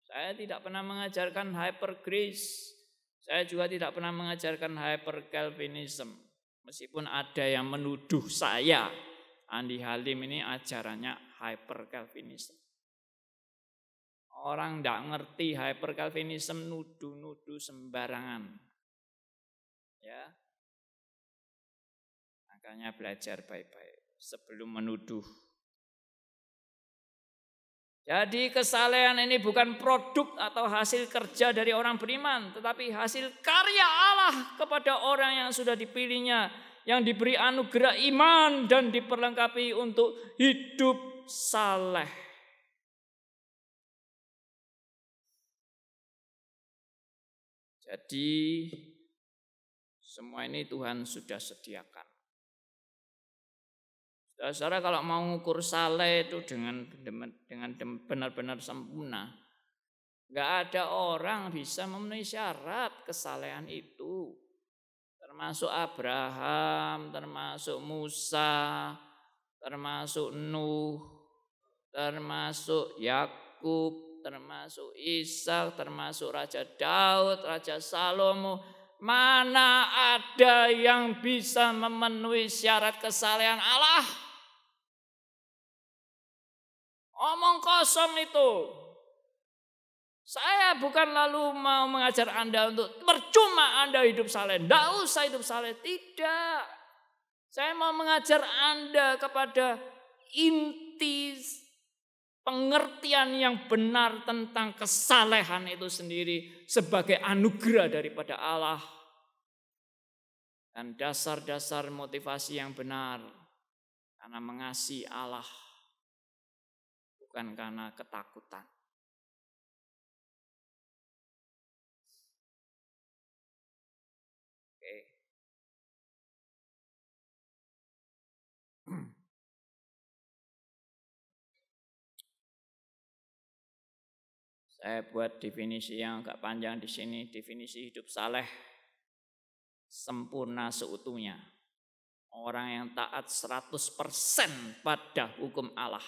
Saya tidak pernah mengajarkan hyper grace. Saya juga tidak pernah mengajarkan hyper Calvinism. Meskipun ada yang menuduh saya, Andi Halim ini ajarannya hyper Calvinism. Orang tidak ngerti hyper Calvinism, nuduh-nuduh sembarangan. Ya. Makanya belajar baik-baik sebelum menuduh. Jadi kesalehan ini bukan produk atau hasil kerja dari orang beriman, tetapi hasil karya Allah kepada orang yang sudah dipilihnya, yang diberi anugerah iman dan diperlengkapi untuk hidup saleh. Jadi semua ini Tuhan sudah sediakan. Saudara kalau mau ngukur saleh itu dengan benar-benar sempurna, nggak ada orang bisa memenuhi syarat kesalehan itu. Termasuk Abraham, termasuk Musa, termasuk Nuh, termasuk Yakub, termasuk Ishak, termasuk Raja Daud, Raja Salomo. Mana ada yang bisa memenuhi syarat kesalehan Allah? Omong kosong itu. Saya bukan lalu mau mengajar Anda untuk percuma Anda hidup saleh. Tidak usah hidup saleh. Tidak. Saya mau mengajar Anda kepada inti pengertian yang benar tentang kesalehan itu sendiri sebagai anugerah daripada Allah. Dan dasar-dasar motivasi yang benar karena mengasihi Allah. Bukan karena ketakutan. Oke. Saya buat definisi yang agak panjang di sini, definisi hidup saleh sempurna seutuhnya. Orang yang taat 100% pada hukum Allah.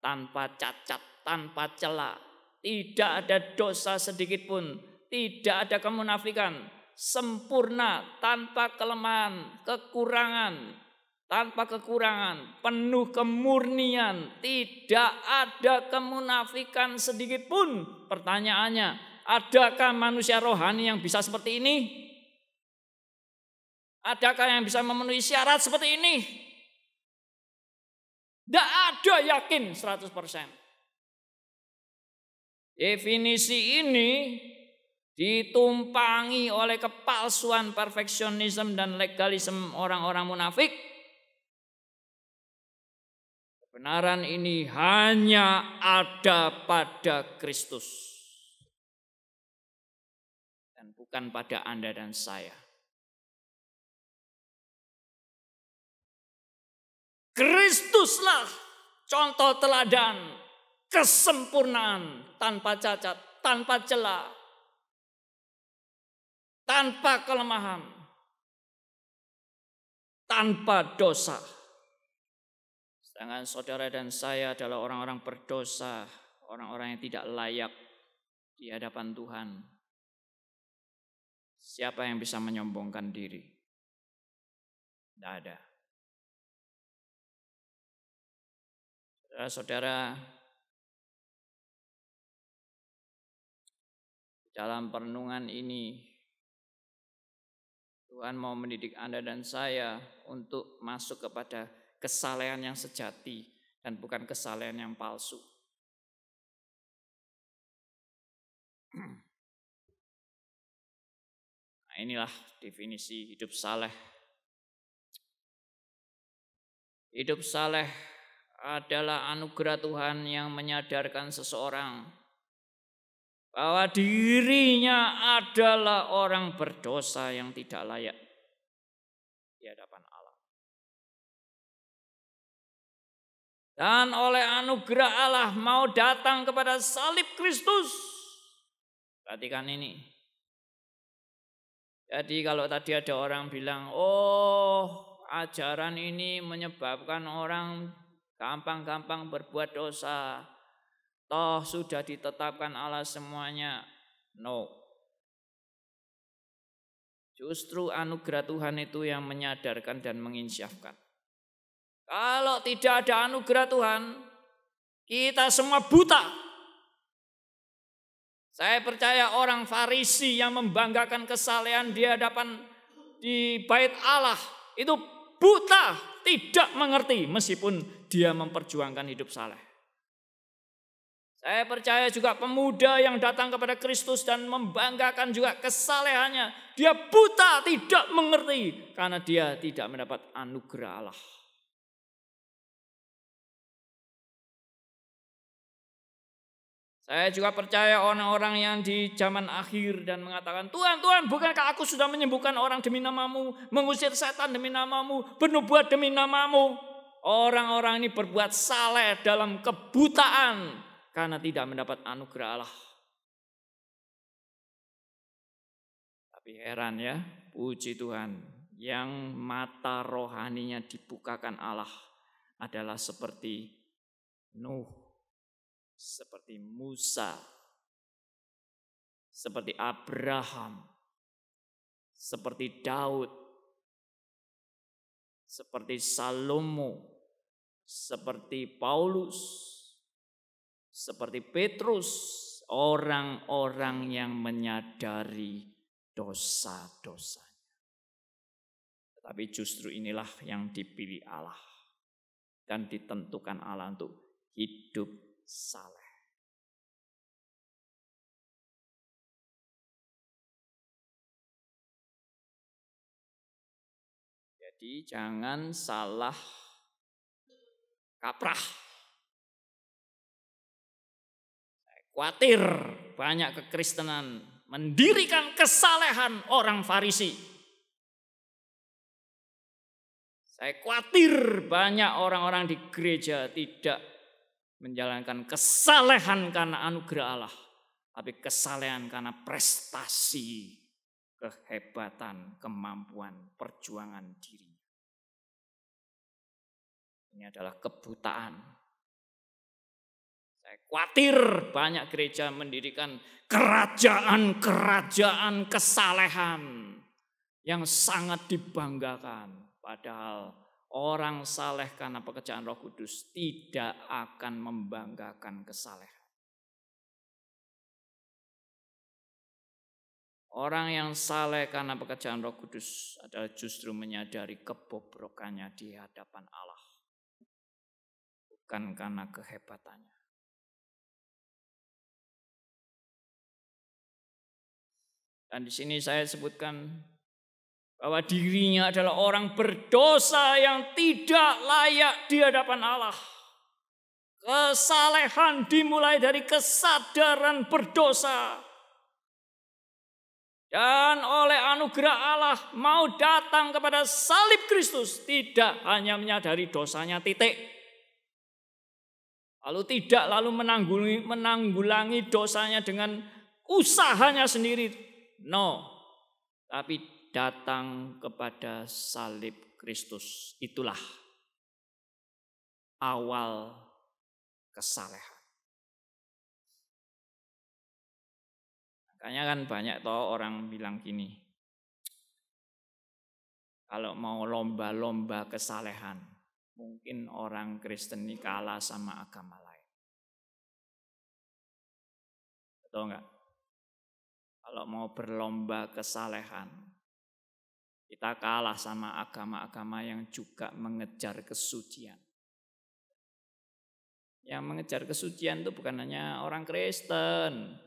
Tanpa cacat, tanpa celah, tidak ada dosa sedikit pun, tidak ada kemunafikan, sempurna, tanpa kelemahan, kekurangan, tanpa kekurangan, penuh kemurnian, tidak ada kemunafikan sedikit pun. Pertanyaannya, adakah manusia rohani yang bisa seperti ini? Adakah yang bisa memenuhi syarat seperti ini? Tidak ada, yakin 100%. Definisi ini ditumpangi oleh kepalsuan, perfeksionisme dan legalisme orang-orang munafik. Kebenaran ini hanya ada pada Kristus dan bukan pada Anda dan saya. Kristuslah contoh teladan kesempurnaan, tanpa cacat, tanpa celah, tanpa kelemahan, tanpa dosa. Sedangkan saudara dan saya adalah orang-orang berdosa, orang-orang yang tidak layak di hadapan Tuhan. Siapa yang bisa menyombongkan diri? Tidak ada. Saudara-saudara, dalam perenungan ini Tuhan mau mendidik Anda dan saya untuk masuk kepada kesalehan yang sejati dan bukan kesalehan yang palsu. Nah, inilah definisi hidup saleh. Hidup saleh adalah anugerah Tuhan yang menyadarkan seseorang bahwa dirinya adalah orang berdosa yang tidak layak di hadapan Allah. Dan oleh anugerah Allah mau datang kepada salib Kristus. Perhatikan ini. Jadi kalau tadi ada orang bilang, ajaran ini menyebabkan orang gampang-gampang berbuat dosa. Toh sudah ditetapkan Allah semuanya. No. Justru anugerah Tuhan itu yang menyadarkan dan menginsyafkan. Kalau tidak ada anugerah Tuhan, kita semua buta. Saya percaya orang Farisi yang membanggakan kesalehan di hadapan di bait Allah itu buta, tidak mengerti meskipun dia memperjuangkan hidup saleh. Saya percaya juga pemuda yang datang kepada Kristus dan membanggakan juga kesalehannya. Dia buta, tidak mengerti karena dia tidak mendapat anugerah Allah. Saya juga percaya orang-orang yang di zaman akhir dan mengatakan, Tuhan, bukankah aku sudah menyembuhkan orang demi namamu, mengusir setan demi namamu, bernubuat demi namamu. orang-orang ini berbuat saleh dalam kebutaan karena tidak mendapat anugerah Allah. Tapi heran ya, puji Tuhan, yang mata rohaninya dibukakan Allah adalah seperti Nuh, seperti Musa, seperti Abraham, seperti Daud, seperti Salomo, seperti Paulus, seperti Petrus, orang-orang yang menyadari dosa-dosanya. Tapi justru inilah yang dipilih Allah dan ditentukan Allah untuk hidup saleh. Jadi jangan salah kaprah. Saya khawatir banyak kekristenan mendirikan kesalehan orang Farisi. Saya khawatir banyak orang-orang di gereja tidak menjalankan kesalehan karena anugerah Allah, tapi kesalehan karena prestasi, kehebatan, kemampuan, perjuangan diri. Ini adalah kebutaan. Saya khawatir banyak gereja mendirikan kerajaan-kerajaan kesalehan yang sangat dibanggakan. Padahal orang saleh karena pekerjaan Roh Kudus tidak akan membanggakan kesalehan. Orang yang saleh karena pekerjaan Roh Kudus adalah justru menyadari kebobrokannya di hadapan Allah. Bukan karena kehebatannya. Dan di sini saya sebutkan bahwa dirinya adalah orang berdosa yang tidak layak di hadapan Allah. Kesalehan dimulai dari kesadaran berdosa. Dan oleh anugerah Allah mau datang kepada salib Kristus. Tidak hanya menyadari dosanya titik. Lalu tidak menanggulangi dosanya dengan usahanya sendiri. No. Tapi datang kepada salib Kristus. Itulah awal kesalehan. Makanya kan banyak orang bilang gini. Kalau mau lomba-lomba kesalehan, mungkin orang Kristen ini kalah sama agama lain. Betul enggak? Kalau mau berlomba kesalehan, kita kalah sama agama-agama yang juga mengejar kesucian. Yang mengejar kesucian itu bukan hanya orang Kristen.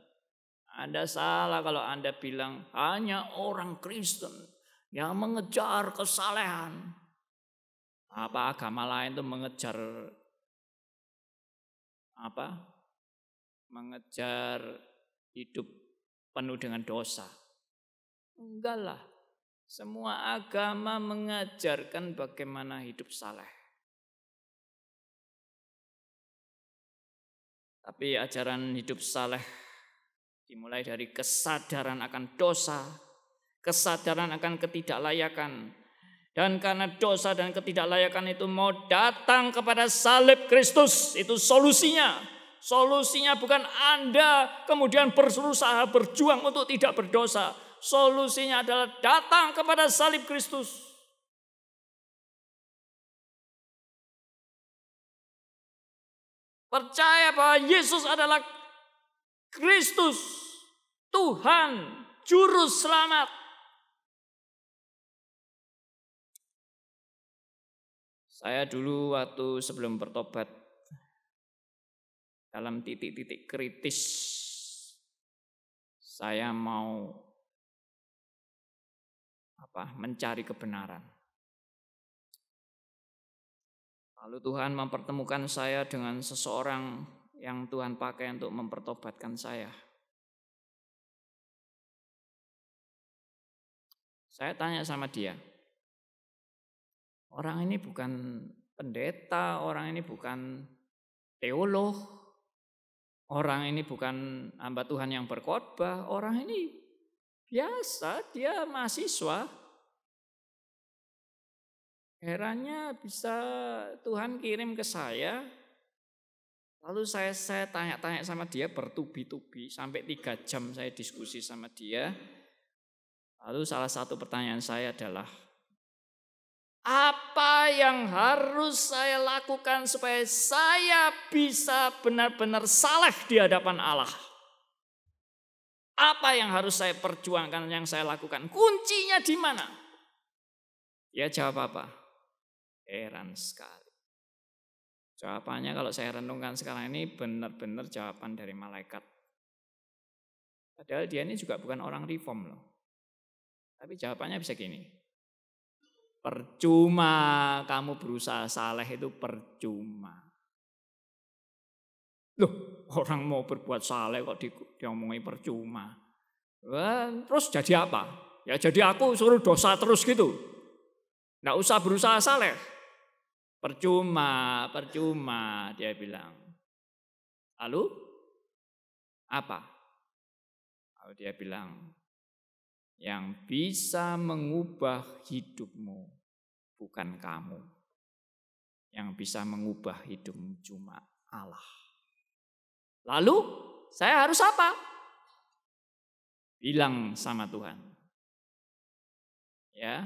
Anda salah kalau Anda bilang hanya orang Kristen yang mengejar kesalehan. Apa agama lain itu mengejar mengejar hidup penuh dengan dosa? Enggak lah. Semua agama mengajarkan bagaimana hidup saleh. Tapi ajaran hidup saleh dimulai dari kesadaran akan dosa, kesadaran akan ketidaklayakan. Dan karena dosa dan ketidaklayakan itu mau datang kepada salib Kristus, itu solusinya. Solusinya bukan Anda kemudian berusaha berjuang untuk tidak berdosa. Solusinya adalah datang kepada salib Kristus. Percaya bahwa Yesus adalah Kristus, Tuhan, Juru Selamat. Saya dulu waktu sebelum bertobat, dalam titik-titik kritis, saya mau mencari kebenaran. Lalu Tuhan mempertemukan saya dengan seseorang yang Tuhan pakai untuk mempertobatkan saya. Saya tanya sama dia, orang ini bukan pendeta, orang ini bukan teolog, orang ini bukan hamba Tuhan yang berkhotbah, orang ini biasa, dia mahasiswa. Herannya bisa Tuhan kirim ke saya, lalu saya tanya-tanya sama dia bertubi-tubi, sampai 3 jam saya diskusi sama dia. Lalu salah satu pertanyaan saya adalah, apa yang harus saya lakukan supaya saya bisa benar-benar saleh di hadapan Allah? Apa yang harus saya perjuangkan, yang saya lakukan? Kuncinya di mana? Dia jawab apa? Heran sekali. Jawabannya kalau saya renungkan sekarang ini benar-benar jawaban dari malaikat. Padahal dia ini juga bukan orang reform loh. Tapi jawabannya bisa gini. Percuma kamu berusaha saleh, itu percuma. Loh, orang mau berbuat saleh kok diomongin percuma. Terus jadi apa? Ya jadi aku suruh dosa terus gitu. Nggak usah berusaha saleh. Percuma dia bilang. Lalu apa? Lalu dia bilang, yang bisa mengubah hidupmu bukan kamu. Yang bisa mengubah hidupmu cuma Allah. Lalu saya harus apa? Bilang sama Tuhan. Ya,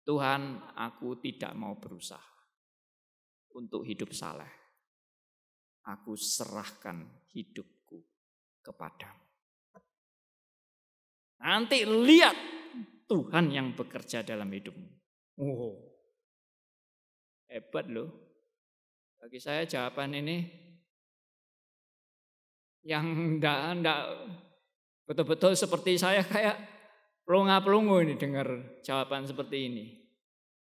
Tuhan, aku tidak mau berusaha untuk hidup saleh. Aku serahkan hidupku kepadamu. Nanti lihat Tuhan yang bekerja dalam hidupmu. Oh, hebat loh. Bagi saya jawaban ini yang enggak betul-betul seperti saya kayak pelongo-pelongo ini dengar jawaban seperti ini.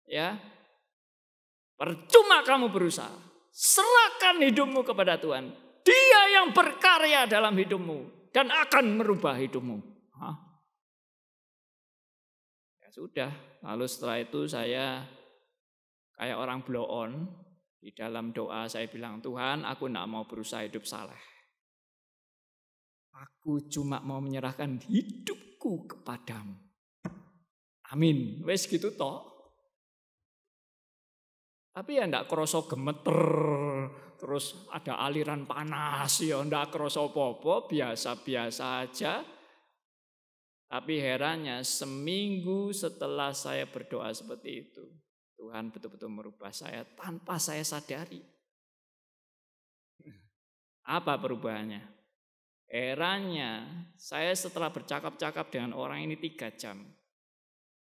Ya, percuma kamu berusaha. Serahkan hidupmu kepada Tuhan. Dia yang berkarya dalam hidupmu dan akan merubah hidupmu. Sudah, lalu setelah itu saya kayak orang blow on. Di dalam doa saya bilang, Tuhan, aku tidak mau berusaha hidup saleh. Aku cuma mau menyerahkan hidupku kepadamu. Amin. Wes gitu toh. Tapi ya tidak kroso gemeter, terus ada aliran panas, ya tidak kroso apa-apa, biasa-biasa aja. Tapi herannya seminggu setelah saya berdoa seperti itu, Tuhan betul-betul merubah saya tanpa saya sadari. Apa perubahannya? Herannya saya setelah bercakap-cakap dengan orang ini 3 jam.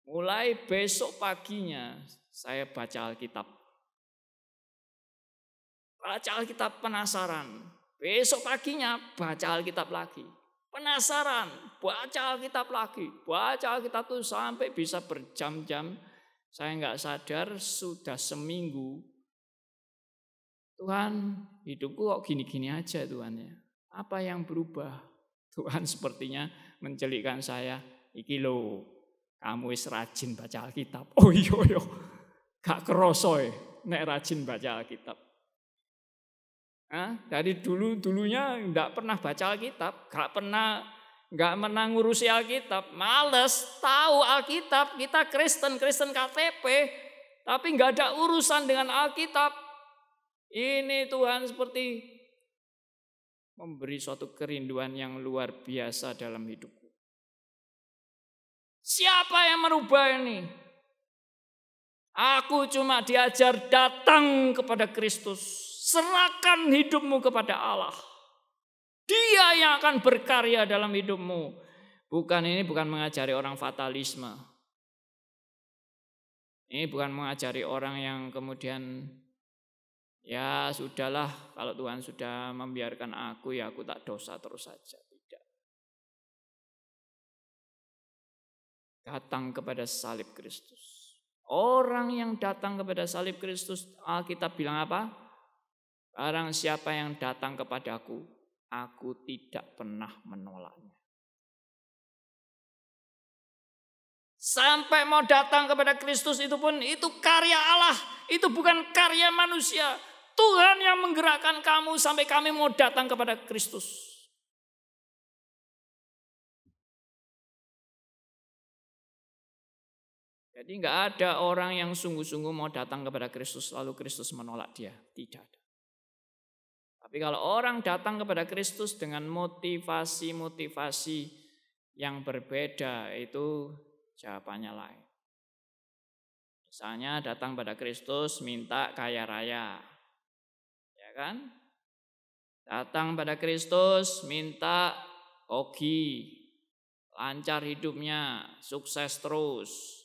Mulai besok paginya saya baca Alkitab. Baca Alkitab penasaran. Besok paginya baca Alkitab lagi. Penasaran, baca Alkitab lagi. Baca Alkitab itu sampai bisa berjam-jam. Saya nggak sadar sudah seminggu. Tuhan, hidupku kok gini-gini aja Tuhan ya. Apa yang berubah? Tuhan sepertinya mencelikkan saya. Iki lo, kamu wis rajin baca Alkitab. Oh iya, gak keroso nek rajin baca Alkitab. Dari dulunya enggak pernah baca Alkitab, enggak pernah ngurusi Alkitab, males tahu Alkitab, kita Kristen KTP, tapi enggak ada urusan dengan Alkitab. Ini Tuhan seperti memberi suatu kerinduan yang luar biasa dalam hidupku. Siapa yang merubah ini? Aku cuma diajar datang kepada Kristus. Serahkan hidupmu kepada Allah. Dia yang akan berkarya dalam hidupmu. Ini bukan mengajari orang fatalisme. Ini bukan mengajari orang yang kemudian ya sudahlah, kalau Tuhan sudah membiarkan aku, ya aku tak dosa terus saja. Tidak. Datang kepada salib Kristus. Orang yang datang kepada salib Kristus, Alkitab bilang apa? Barang siapa yang datang kepadaku, aku tidak pernah menolaknya. Sampai mau datang kepada Kristus itu pun itu karya Allah. Itu bukan karya manusia. Tuhan yang menggerakkan kamu sampai kami mau datang kepada Kristus. Jadi nggak ada orang yang sungguh-sungguh mau datang kepada Kristus lalu Kristus menolak dia. Tidak ada. Tapi kalau orang datang kepada Kristus dengan motivasi-motivasi yang berbeda, itu jawabannya lain. Misalnya datang pada Kristus minta kaya raya. Ya kan? Datang pada Kristus minta hoki, lancar hidupnya, sukses terus.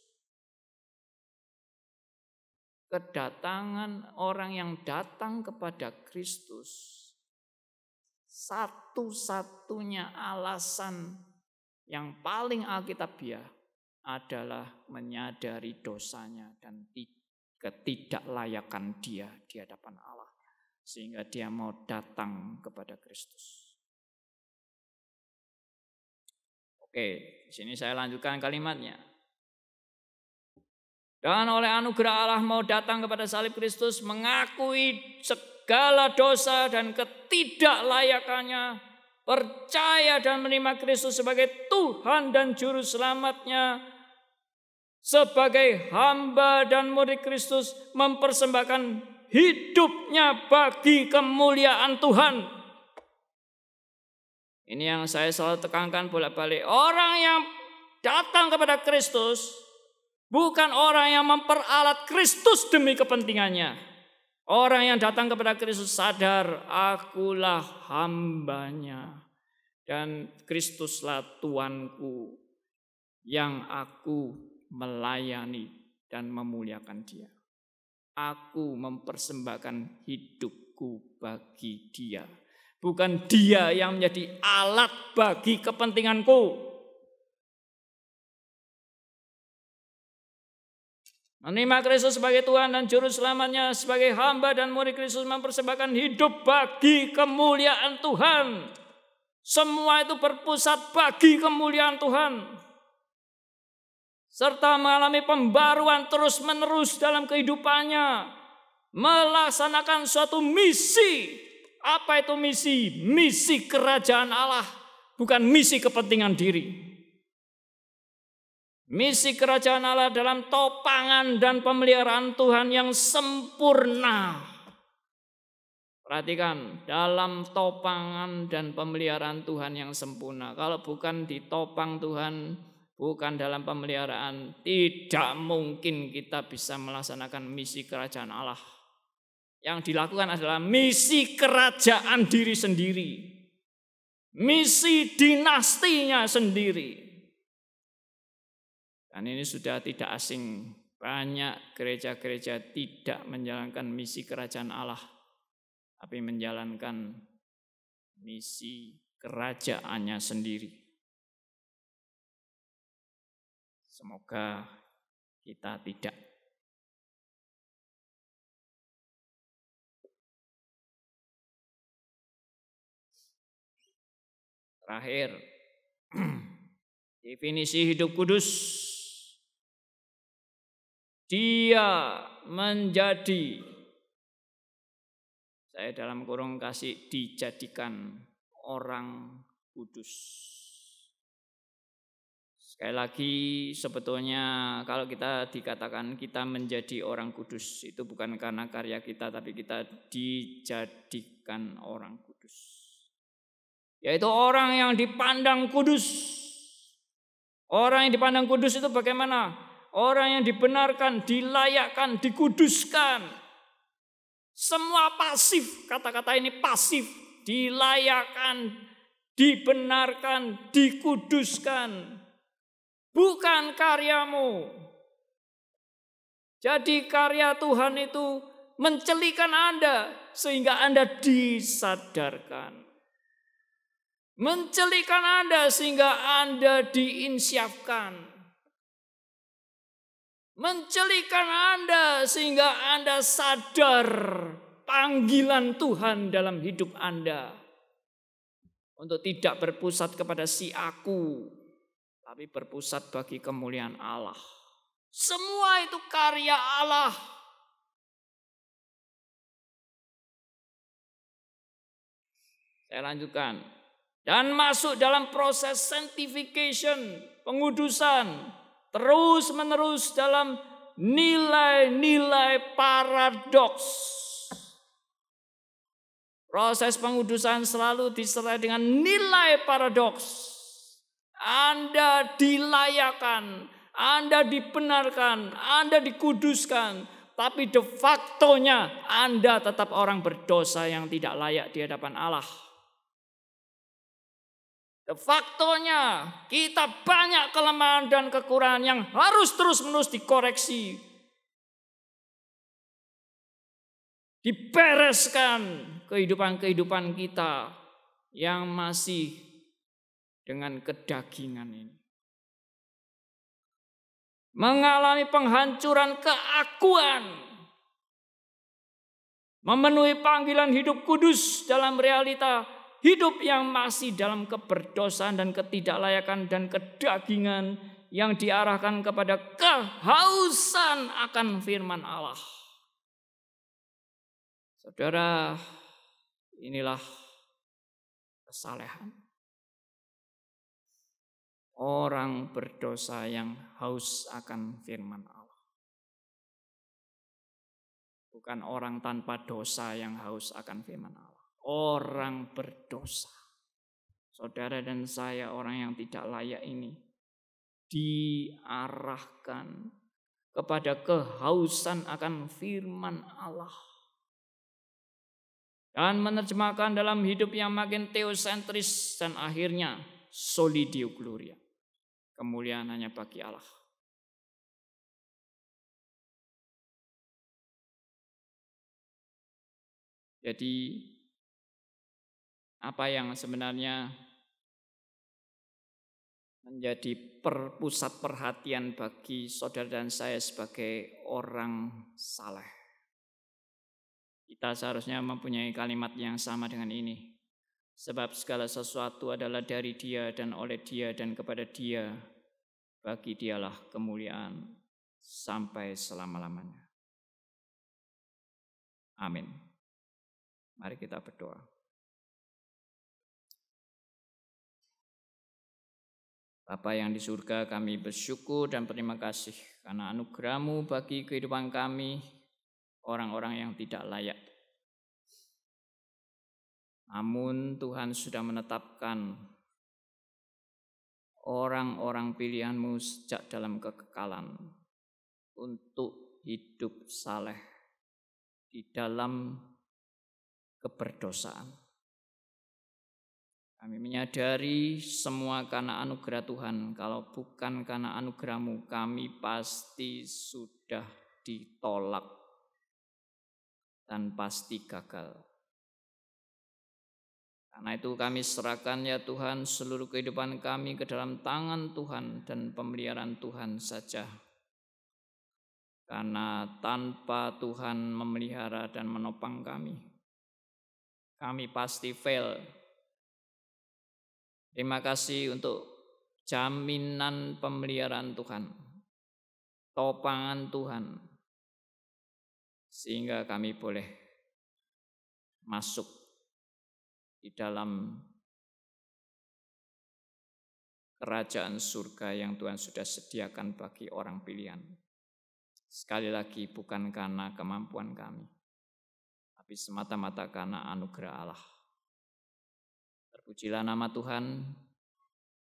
Kedatangan orang yang datang kepada Kristus, satu-satunya alasan yang paling alkitabiah adalah menyadari dosanya dan ketidaklayakan dia di hadapan Allah. Sehingga dia mau datang kepada Kristus. Oke, di sini saya lanjutkan kalimatnya. Dan oleh anugerah Allah mau datang kepada salib Kristus, mengakui segala dosa dan ketidaklayakannya, percaya dan menerima Kristus sebagai Tuhan dan Juru Selamatnya, sebagai hamba dan murid Kristus, mempersembahkan hidupnya bagi kemuliaan Tuhan. Ini yang saya selalu tekankan bolak-balik. Orang yang datang kepada Kristus bukan orang yang memperalat Kristus demi kepentingannya. Orang yang datang kepada Kristus sadar, akulah hambanya dan Kristuslah Tuanku yang aku melayani dan memuliakan dia. Aku mempersembahkan hidupku bagi dia. Bukan dia yang menjadi alat bagi kepentinganku. Menerima Kristus sebagai Tuhan dan Juru Selamatnya, sebagai hamba dan murid Kristus, mempersembahkan hidup bagi kemuliaan Tuhan. Semua itu berpusat bagi kemuliaan Tuhan. Serta mengalami pembaruan terus-menerus dalam kehidupannya. Melaksanakan suatu misi. Apa itu misi? Misi kerajaan Allah, bukan misi kepentingan diri. Misi kerajaan Allah dalam topangan dan pemeliharaan Tuhan yang sempurna. Perhatikan, dalam topangan dan pemeliharaan Tuhan yang sempurna. Kalau bukan ditopang Tuhan, bukan dalam pemeliharaan, tidak mungkin kita bisa melaksanakan misi kerajaan Allah. Yang dilakukan adalah misi kerajaan diri sendiri. Misi dinastinya sendiri. Dan ini sudah tidak asing. Banyak gereja-gereja tidak menjalankan misi kerajaan Allah, tapi menjalankan misi kerajaannya sendiri. Semoga kita tidak. Terakhir, definisi hidup kudus. Dia menjadi, saya dalam kurung kasih, dijadikan orang kudus. Sekali lagi, sebetulnya kalau kita dikatakan kita menjadi orang kudus, itu bukan karena karya kita, tapi kita dijadikan orang kudus. Yaitu orang yang dipandang kudus. Orang yang dipandang kudus itu bagaimana? Orang yang dibenarkan, dilayakkan, dikuduskan. Semua pasif, kata-kata ini pasif. Dilayakkan, dibenarkan, dikuduskan. Bukan karyamu. Jadi karya Tuhan itu mencelikan Anda sehingga Anda disadarkan. Mencelikan Anda sehingga Anda diinsyafkan. Mencelikan Anda sehingga Anda sadar panggilan Tuhan dalam hidup Anda. Untuk tidak berpusat kepada si aku. tapi berpusat bagi kemuliaan Allah. Semua itu karya Allah. Saya lanjutkan. Dan masuk dalam proses sanctification, pengudusan, terus menerus dalam nilai-nilai paradoks. Proses pengudusan selalu disertai dengan nilai paradoks. Anda dilayakan, Anda dibenarkan, Anda dikuduskan, tapi de facto-nya Anda tetap orang berdosa yang tidak layak di hadapan Allah. De facto-nya kita banyak kelemahan dan kekurangan yang harus terus-menerus dikoreksi. Dibereskan kehidupan-kehidupan kita yang masih dengan kedagingan ini. Mengalami penghancuran keakuan. Memenuhi panggilan hidup kudus dalam realita hidup yang masih dalam keberdosaan dan ketidaklayakan dan kedagingan yang diarahkan kepada kehausan akan firman Allah. Saudara, inilah kesalehan. Orang berdosa yang haus akan firman Allah. Bukan orang tanpa dosa yang haus akan firman Allah. Orang berdosa. Saudara dan saya orang yang tidak layak ini diarahkan kepada kehausan akan firman Allah. Dan menerjemahkan dalam hidup yang makin teosentris dan akhirnya soli Deo gloria. Kemuliaan hanya bagi Allah. Jadi apa yang sebenarnya menjadi pusat perhatian bagi saudara dan saya sebagai orang saleh? Kita seharusnya mempunyai kalimat yang sama dengan ini. Sebab segala sesuatu adalah dari Dia dan oleh Dia dan kepada Dia. Bagi Dialah kemuliaan sampai selama-lamanya. Amin. Mari kita berdoa. Bapa yang di surga, kami bersyukur dan berterima kasih karena anugerah-Mu bagi kehidupan kami, orang-orang yang tidak layak. Namun Tuhan sudah menetapkan orang-orang pilihan-Mu sejak dalam kekekalan untuk hidup saleh di dalam keberdosaan. Kami menyadari semua karena anugerah Tuhan. Kalau bukan karena anugerah-Mu, kami pasti sudah ditolak dan pasti gagal. Karena itu kami serahkan ya Tuhan seluruh kehidupan kami ke dalam tangan Tuhan dan pemeliharaan Tuhan saja. Karena tanpa Tuhan memelihara dan menopang kami pasti fail. Terima kasih untuk jaminan pemeliharaan Tuhan, topangan Tuhan, sehingga kami boleh masuk di dalam kerajaan surga yang Tuhan sudah sediakan bagi orang pilihan. Sekali lagi bukan karena kemampuan kami, tapi semata-mata karena anugerah Allah. Terpujilah nama Tuhan.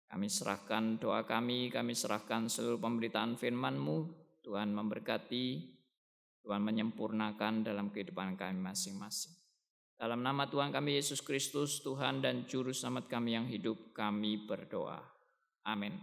Kami serahkan doa kami serahkan seluruh pemberitaan firman-Mu. Tuhan memberkati, Tuhan menyempurnakan dalam kehidupan kami masing-masing. Dalam nama Tuhan kami Yesus Kristus, Tuhan dan Juru Selamat kami yang hidup, kami berdoa. Amin.